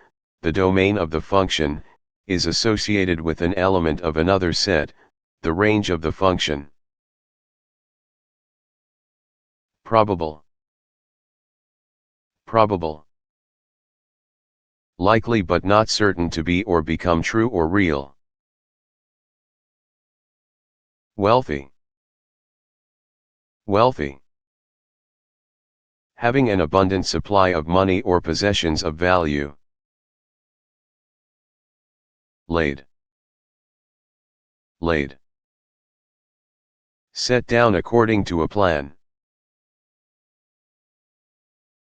[SPEAKER 2] the domain of the function, is associated with an element of another set, the range of the function. Probable. Probable. Likely but not certain to be or become true or real. Wealthy. Wealthy. Having an abundant supply of money or possessions of value. Laid. Laid. Set down according to a plan.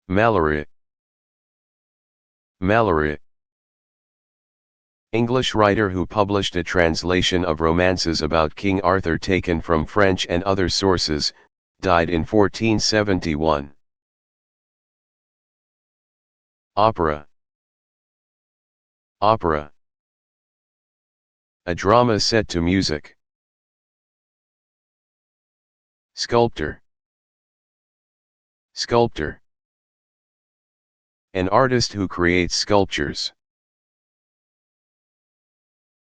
[SPEAKER 2] Mallory. Mallory. English writer who published a translation of romances about King Arthur taken from French and other sources, died in 1471. Opera. Opera. A drama set to music. Sculptor. Sculptor. An artist who creates sculptures.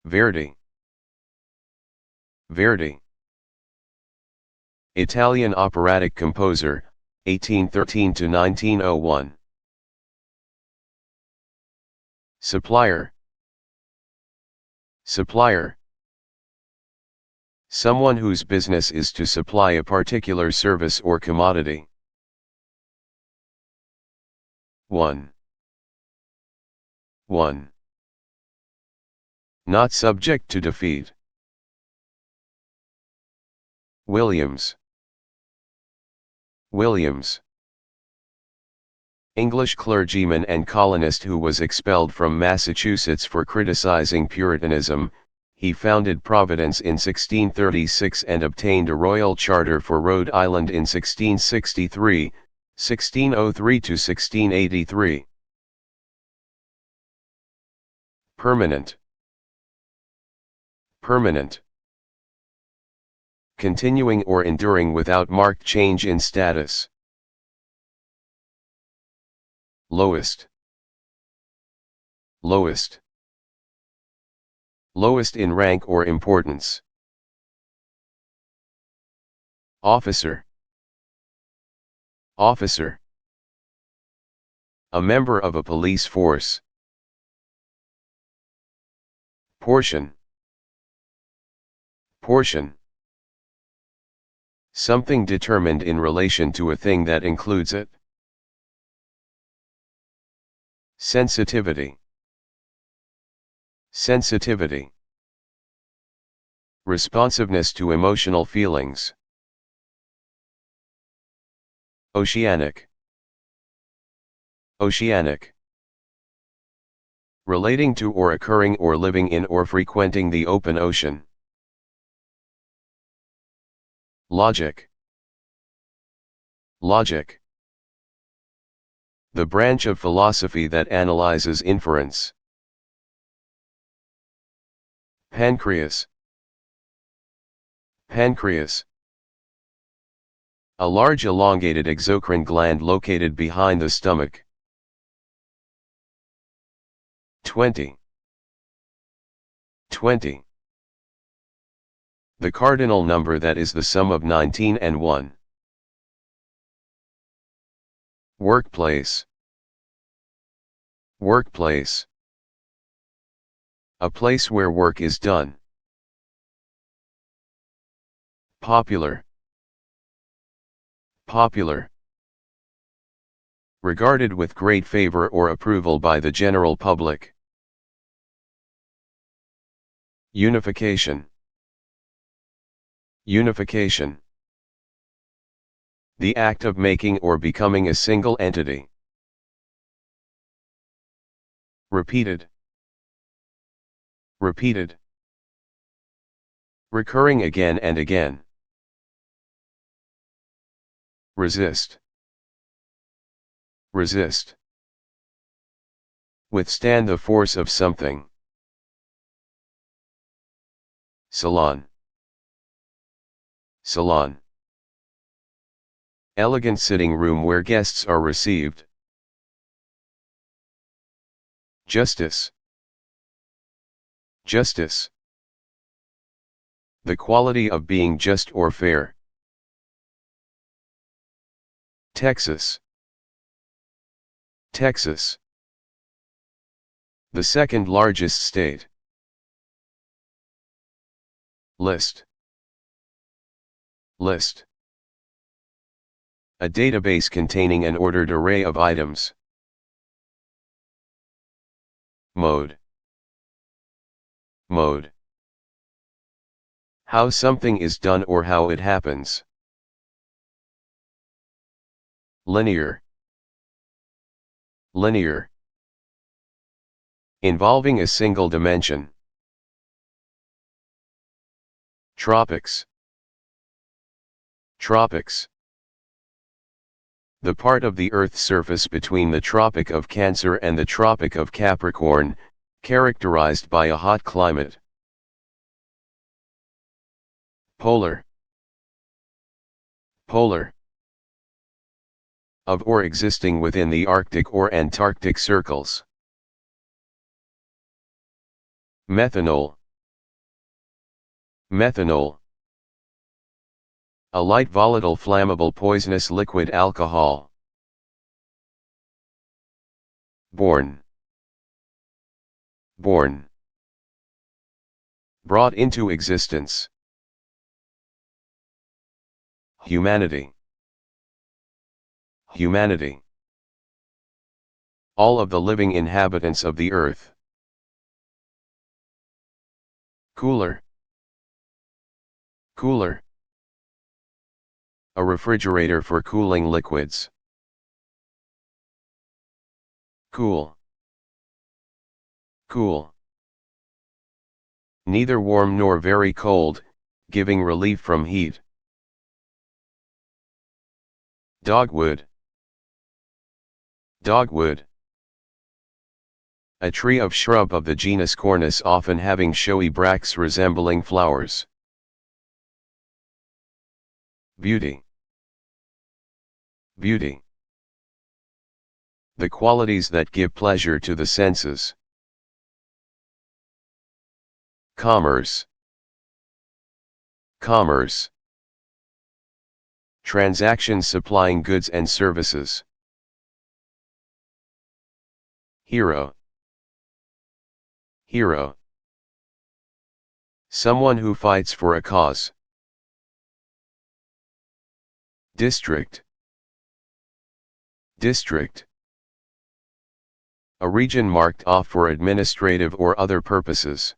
[SPEAKER 2] Verdi. Verdi. Italian operatic composer, 1813 to 1901. Supplier. Supplier. Someone whose business is to supply a particular service or commodity. One. One. Not subject to defeat. Williams. Williams. English clergyman and colonist who was expelled from Massachusetts for criticizing Puritanism. He founded Providence in 1636 and obtained a royal charter for Rhode Island in 1663, 1603 to 1683. Permanent. Permanent. Continuing or enduring without marked change in status. Lowest. Lowest. Lowest in rank or importance. Officer. Officer. A member of a police force. Portion. Portion. Something determined in relation to a thing that includes it. Sensitivity. Sensitivity. Responsiveness to emotional feelings. Oceanic. Oceanic. Relating to or occurring or living in or frequenting the open ocean. Logic. Logic. The branch of philosophy that analyzes inference. Pancreas. Pancreas. A large elongated exocrine gland located behind the stomach. 20. 20. The cardinal number that is the sum of 19 and 1. Workplace. Workplace. A place where work is done. Popular. Popular. Regarded with great favor or approval by the general public. Unification. Unification. The act of making or becoming a single entity. Repeated. Repeated. Recurring again and again. Resist. Resist. Withstand the force of something. Salon. Salon. Elegant sitting room where guests are received. Justice. Justice. The quality of being just or fair. Texas. Texas. The second largest state. List. List. A database containing an ordered array of items. Mode. Mode. How something is done or how it happens. Linear. Linear. Involving a single dimension. Tropics. Tropics. The part of the Earth's surface between the Tropic of Cancer and the Tropic of Capricorn, characterized by a hot climate. Polar. Polar. Of or existing within the Arctic or Antarctic circles. Methanol. Methanol. A light volatile flammable poisonous liquid alcohol. Born. Born. Brought into existence. Humanity. Humanity. All of the living inhabitants of the earth. Cooler. Cooler. A refrigerator for cooling liquids. Cool. Cool. Neither warm nor very cold, giving relief from heat. Dogwood. Dogwood. A tree of shrub of the genus Cornus, often having showy bracts resembling flowers. Beauty. Beauty. The qualities that give pleasure to the senses. Commerce. Commerce. Transactions supplying goods and services. Hero. Hero. Someone who fights for a cause. District. District. A region marked off for administrative or other purposes.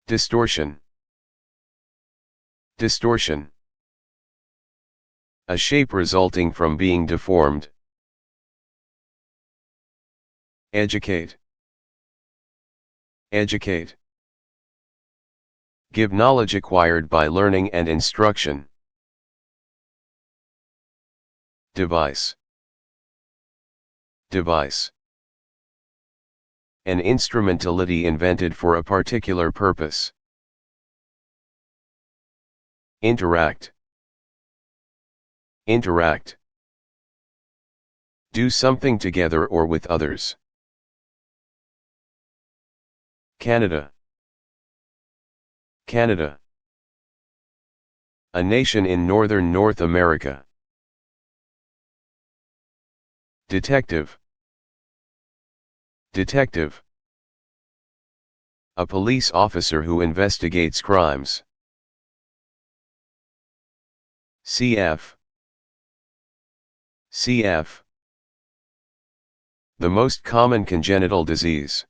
[SPEAKER 2] Distortion. Distortion. A shape resulting from being deformed. Educate. Educate. Give knowledge acquired by learning and instruction. Device. Device. An instrumentality invented for a particular purpose. Interact. Interact. Do something together or with others. Canada. Canada. A nation in northern North America. Detective. Detective. A police officer who investigates crimes. CF. CF. The most common congenital disease.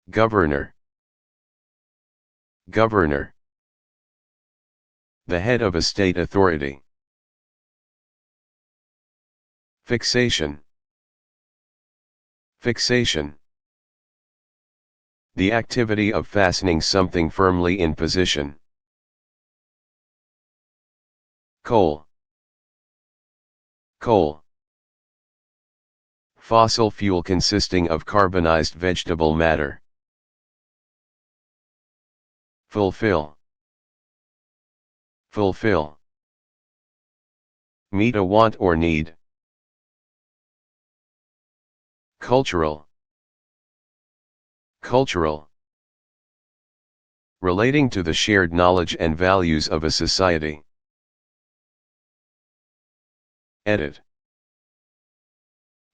[SPEAKER 2] Governor. Governor. The head of a state authority. Fixation. Fixation. The activity of fastening something firmly in position. Coal. Coal. Fossil fuel consisting of carbonized vegetable matter. Fulfill. Fulfill. Meet a want or need. Cultural. Cultural. Relating to the shared knowledge and values of a society. Edit.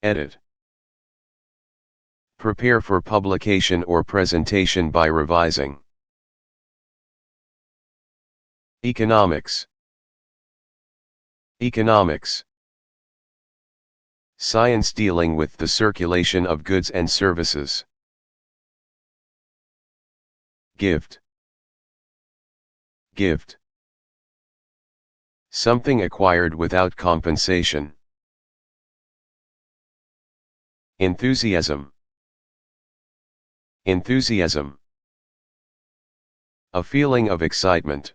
[SPEAKER 2] Edit. Prepare for publication or presentation by revising. Economics. Economics. Science dealing with the circulation of goods and services. Gift. Gift. Something acquired without compensation. Enthusiasm. Enthusiasm. A feeling of excitement.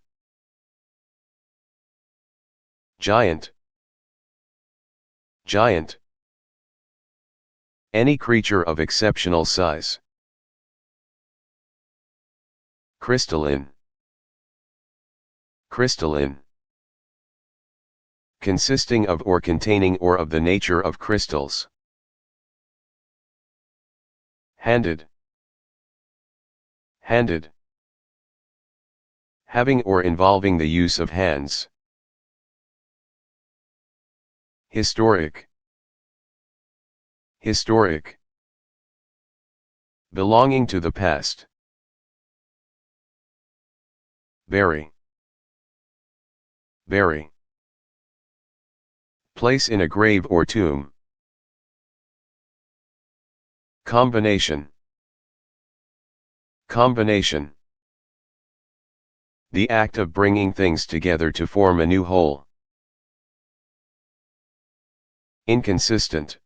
[SPEAKER 2] Giant. Giant. Any creature of exceptional size. Crystalline. Crystalline. Consisting of or containing or of the nature of crystals. Handed. Handed. Having or involving the use of hands. Historic. Historic. Belonging to the past. Bury. Bury. Place in a grave or tomb. Combination. Combination. The act of bringing things together to form a new whole. Inconsistent.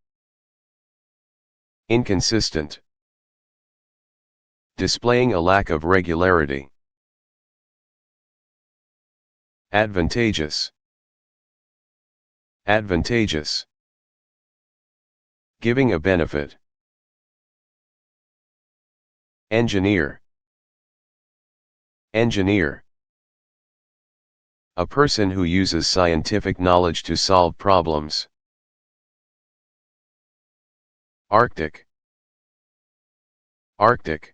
[SPEAKER 2] Inconsistent. Displaying a lack of regularity. Advantageous. Advantageous. Giving a benefit. Engineer. Engineer. A person who uses scientific knowledge to solve problems. Arctic. Arctic.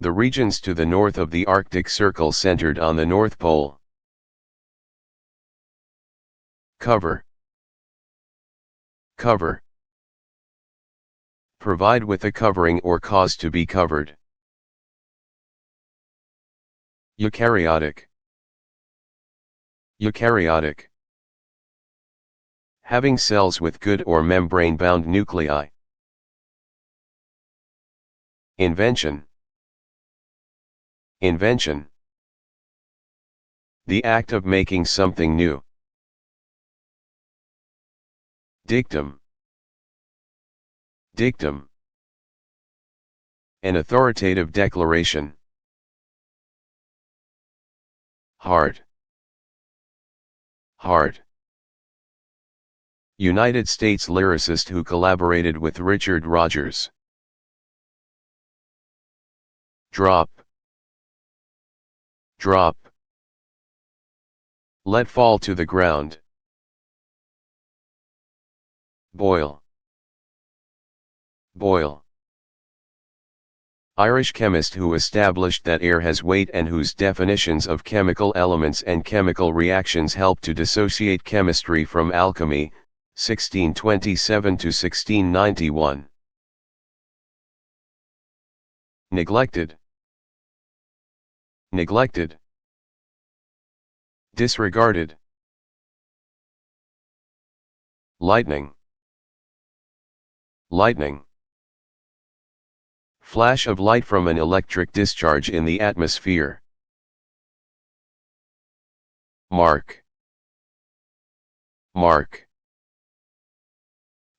[SPEAKER 2] The regions to the north of the Arctic Circle centered on the North Pole. Cover. Cover. Provide with a covering or cause to be covered. Eukaryotic. Eukaryotic. Having cells with good or membrane-bound nuclei. Invention. Invention. The act of making something new. Dictum. Dictum. An authoritative declaration. Hard. Hard. United States lyricist who collaborated with Richard Rodgers. Drop. Drop. Let fall to the ground. Boil. Boil. Irish chemist who established that air has weight and whose definitions of chemical elements and chemical reactions help to dissociate chemistry from alchemy, 1627 to 1691. Neglected. Neglected. Disregarded. Lightning. Lightning. Flash of light from an electric discharge in the atmosphere. Mark. Mark.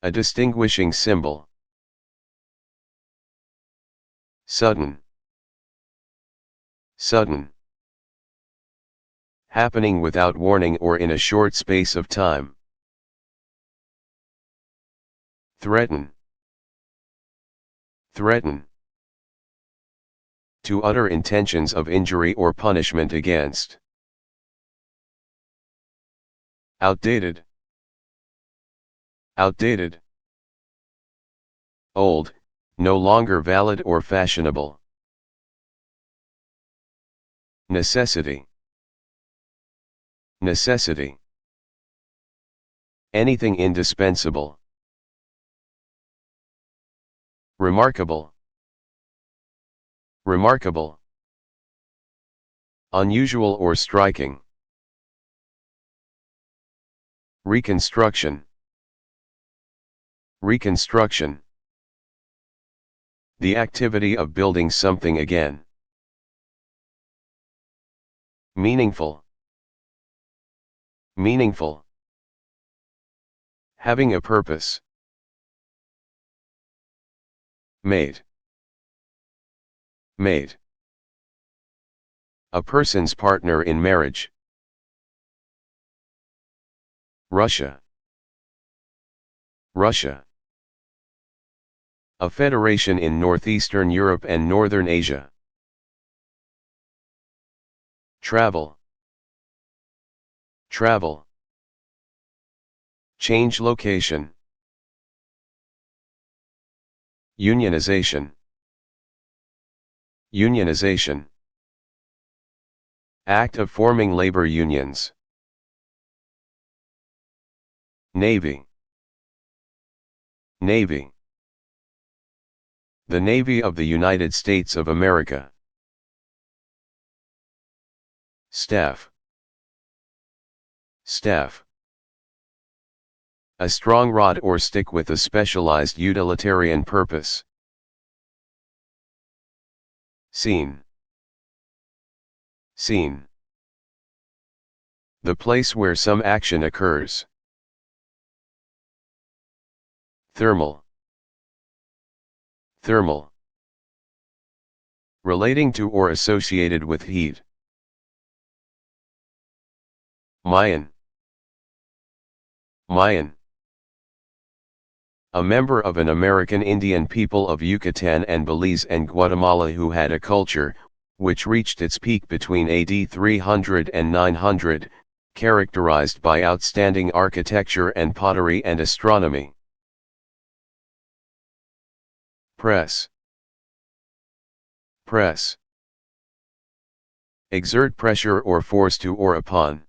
[SPEAKER 2] A distinguishing symbol. Sudden. Sudden. Happening without warning or in a short space of time. Threaten. Threaten. To utter intentions of injury or punishment against. Outdated. Outdated. Old, no longer valid or fashionable. Necessity. Necessity. Anything indispensable. Remarkable. Remarkable. Unusual or striking. Reconstruction. Reconstruction. The activity of building something again. Meaningful. Meaningful. Having a purpose. Mate. Mate. A person's partner in marriage. Russia. Russia. A federation in northeastern Europe and northern Asia. Travel. Travel. Change location. Unionization. Unionization. Act of forming labor unions. Navy. Navy. The Navy of the United States of America. Staff. Staff. A strong rod or stick with a specialized utilitarian purpose. Scene. Scene. The place where some action occurs. Thermal. Thermal. Relating to or associated with heat. Mayan. Mayan. A member of an American Indian people of Yucatan and Belize and Guatemala who had a culture, which reached its peak between AD 300 and 900, characterized by outstanding architecture and pottery and astronomy. Press. Press. Exert pressure or force to or upon.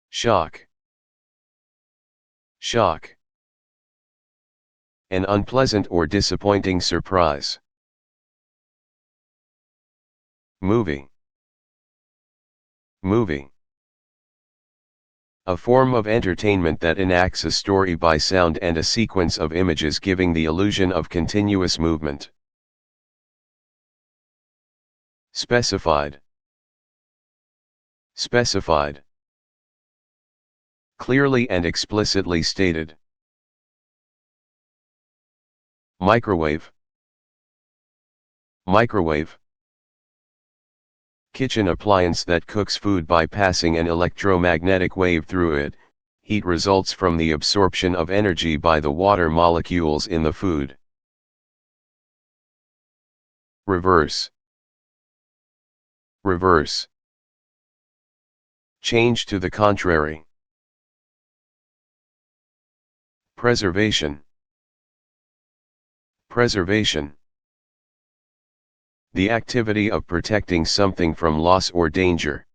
[SPEAKER 2] Shock. Shock. An unpleasant or disappointing surprise. Movie. Movie. A form of entertainment that enacts a story by sound and a sequence of images giving the illusion of continuous movement. Specified. Specified. Clearly and explicitly stated. Microwave. Microwave. Kitchen appliance that cooks food by passing an electromagnetic wave through it. Heat results from the absorption of energy by the water molecules in the food. Reverse. Reverse. Change to the contrary. Preservation. Preservation. The activity of protecting something from loss or danger.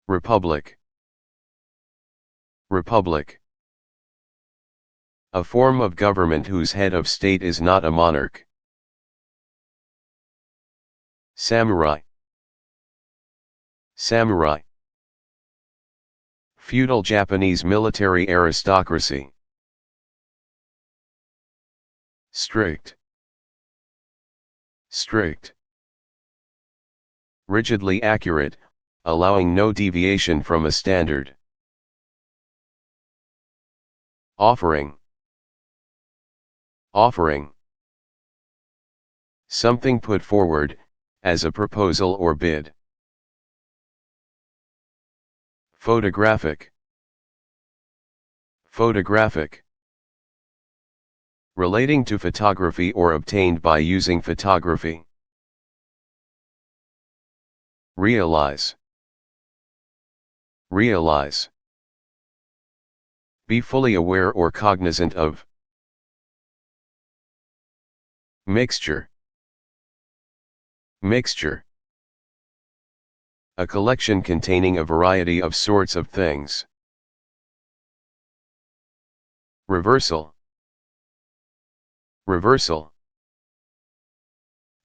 [SPEAKER 2] Republic. Republic. A form of government whose head of state is not a monarch. Samurai. Samurai. Feudal Japanese military aristocracy. Strict. Strict. Rigidly accurate, allowing no deviation from a standard. Offering. Offering. Something put forward, as a proposal or bid. Photographic. Photographic. Relating to photography or obtained by using photography. Realize. Realize. Be fully aware or cognizant of. Mixture. Mixture. A collection containing a variety of sorts of things. Reversal. Reversal.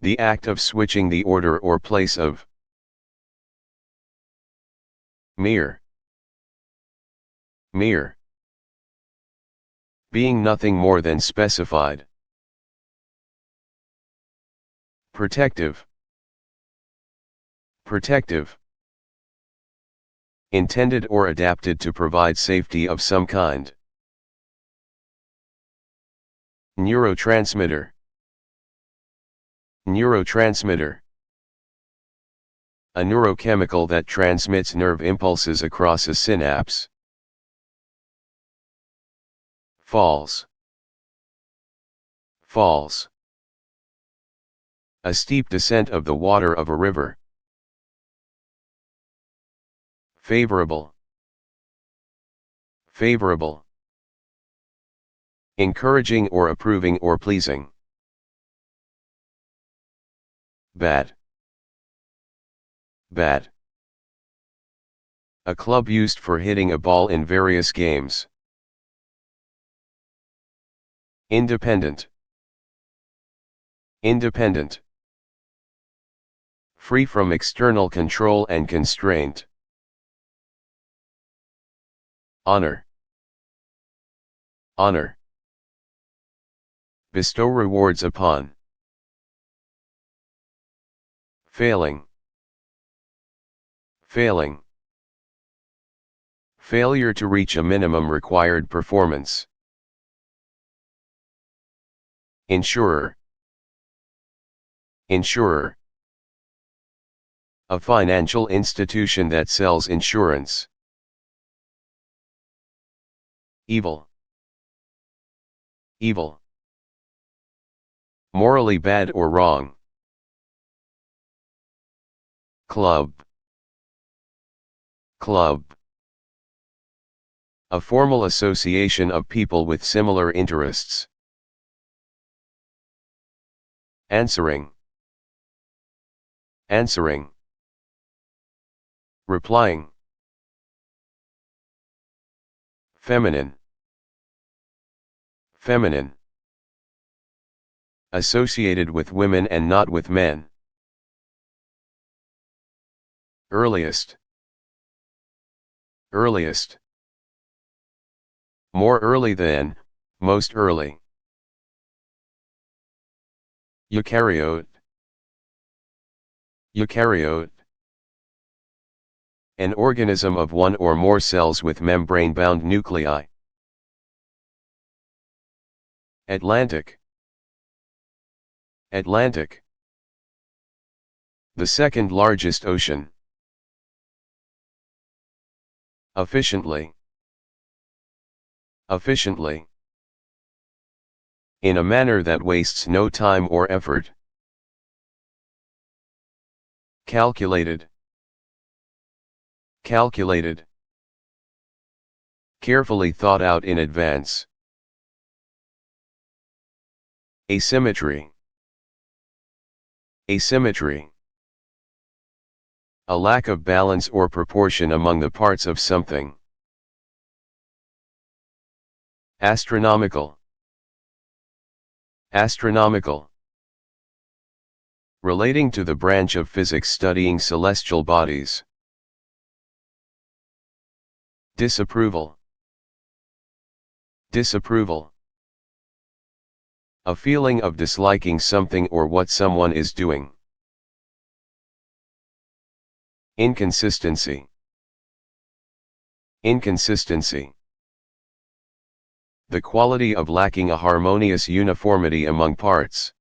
[SPEAKER 2] The act of switching the order or place of. Mere. Mere. Being nothing more than specified. Protective. Protective. Intended or adapted to provide safety of some kind. Neurotransmitter. Neurotransmitter. A neurochemical that transmits nerve impulses across a synapse. Falls. Falls. A steep descent of the water of a river. Favorable. Favorable. Encouraging or approving or pleasing. Bad. Bad. A club used for hitting a ball in various games. Independent. Independent. Free from external control and constraint. Honor. Honor. Bestow rewards upon. Failing. Failing. Failure to reach a minimum required performance. Insurer. Insurer. A financial institution that sells insurance. Evil. Evil. Morally bad or wrong. Club. Club. A formal association of people with similar interests. Answering. Answering. Replying. Feminine. Feminine. Associated with women and not with men. Earliest. Earliest. More early than, most early. Eukaryote. Eukaryote. An organism of one or more cells with membrane-bound nuclei. Atlantic. Atlantic. The second largest ocean. Efficiently. Efficiently. In a manner that wastes no time or effort. Calculated. Calculated. Carefully thought out in advance. Asymmetry. Asymmetry. A lack of balance or proportion among the parts of something. Astronomical. Astronomical. Relating to the branch of physics studying celestial bodies. Disapproval. Disapproval. A feeling of disliking something or what someone is doing. Inconsistency. Inconsistency. The quality of lacking a harmonious uniformity among parts.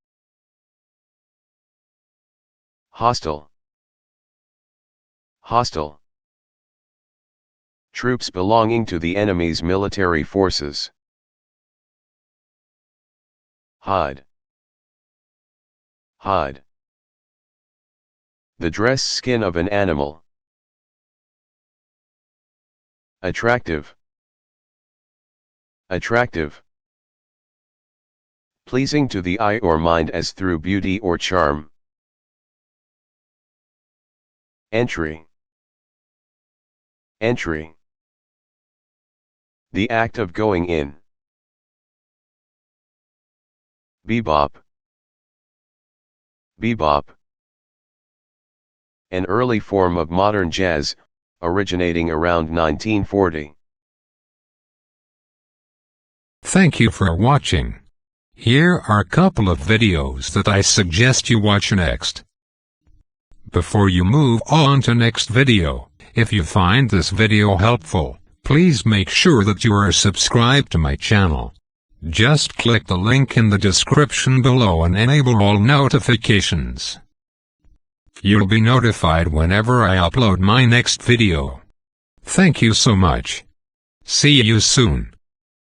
[SPEAKER 2] Hostile. Hostile. Troops belonging to the enemy's military forces. Hide. Hide. The dress skin of an animal. Attractive. Attractive. Pleasing to the eye or mind as through beauty or charm. Entry. Entry. The act of going in. Bebop. Bebop. An early form of modern jazz, originating around 1940.
[SPEAKER 1] Thank you for watching. Here are a couple of videos that I suggest you watch next. Before you move on to next video, if you find this video helpful, please make sure that you are subscribed to my channel. Just click the link in the description below and enable all notifications. You'll be notified whenever I upload my next video. Thank you so much. See you soon.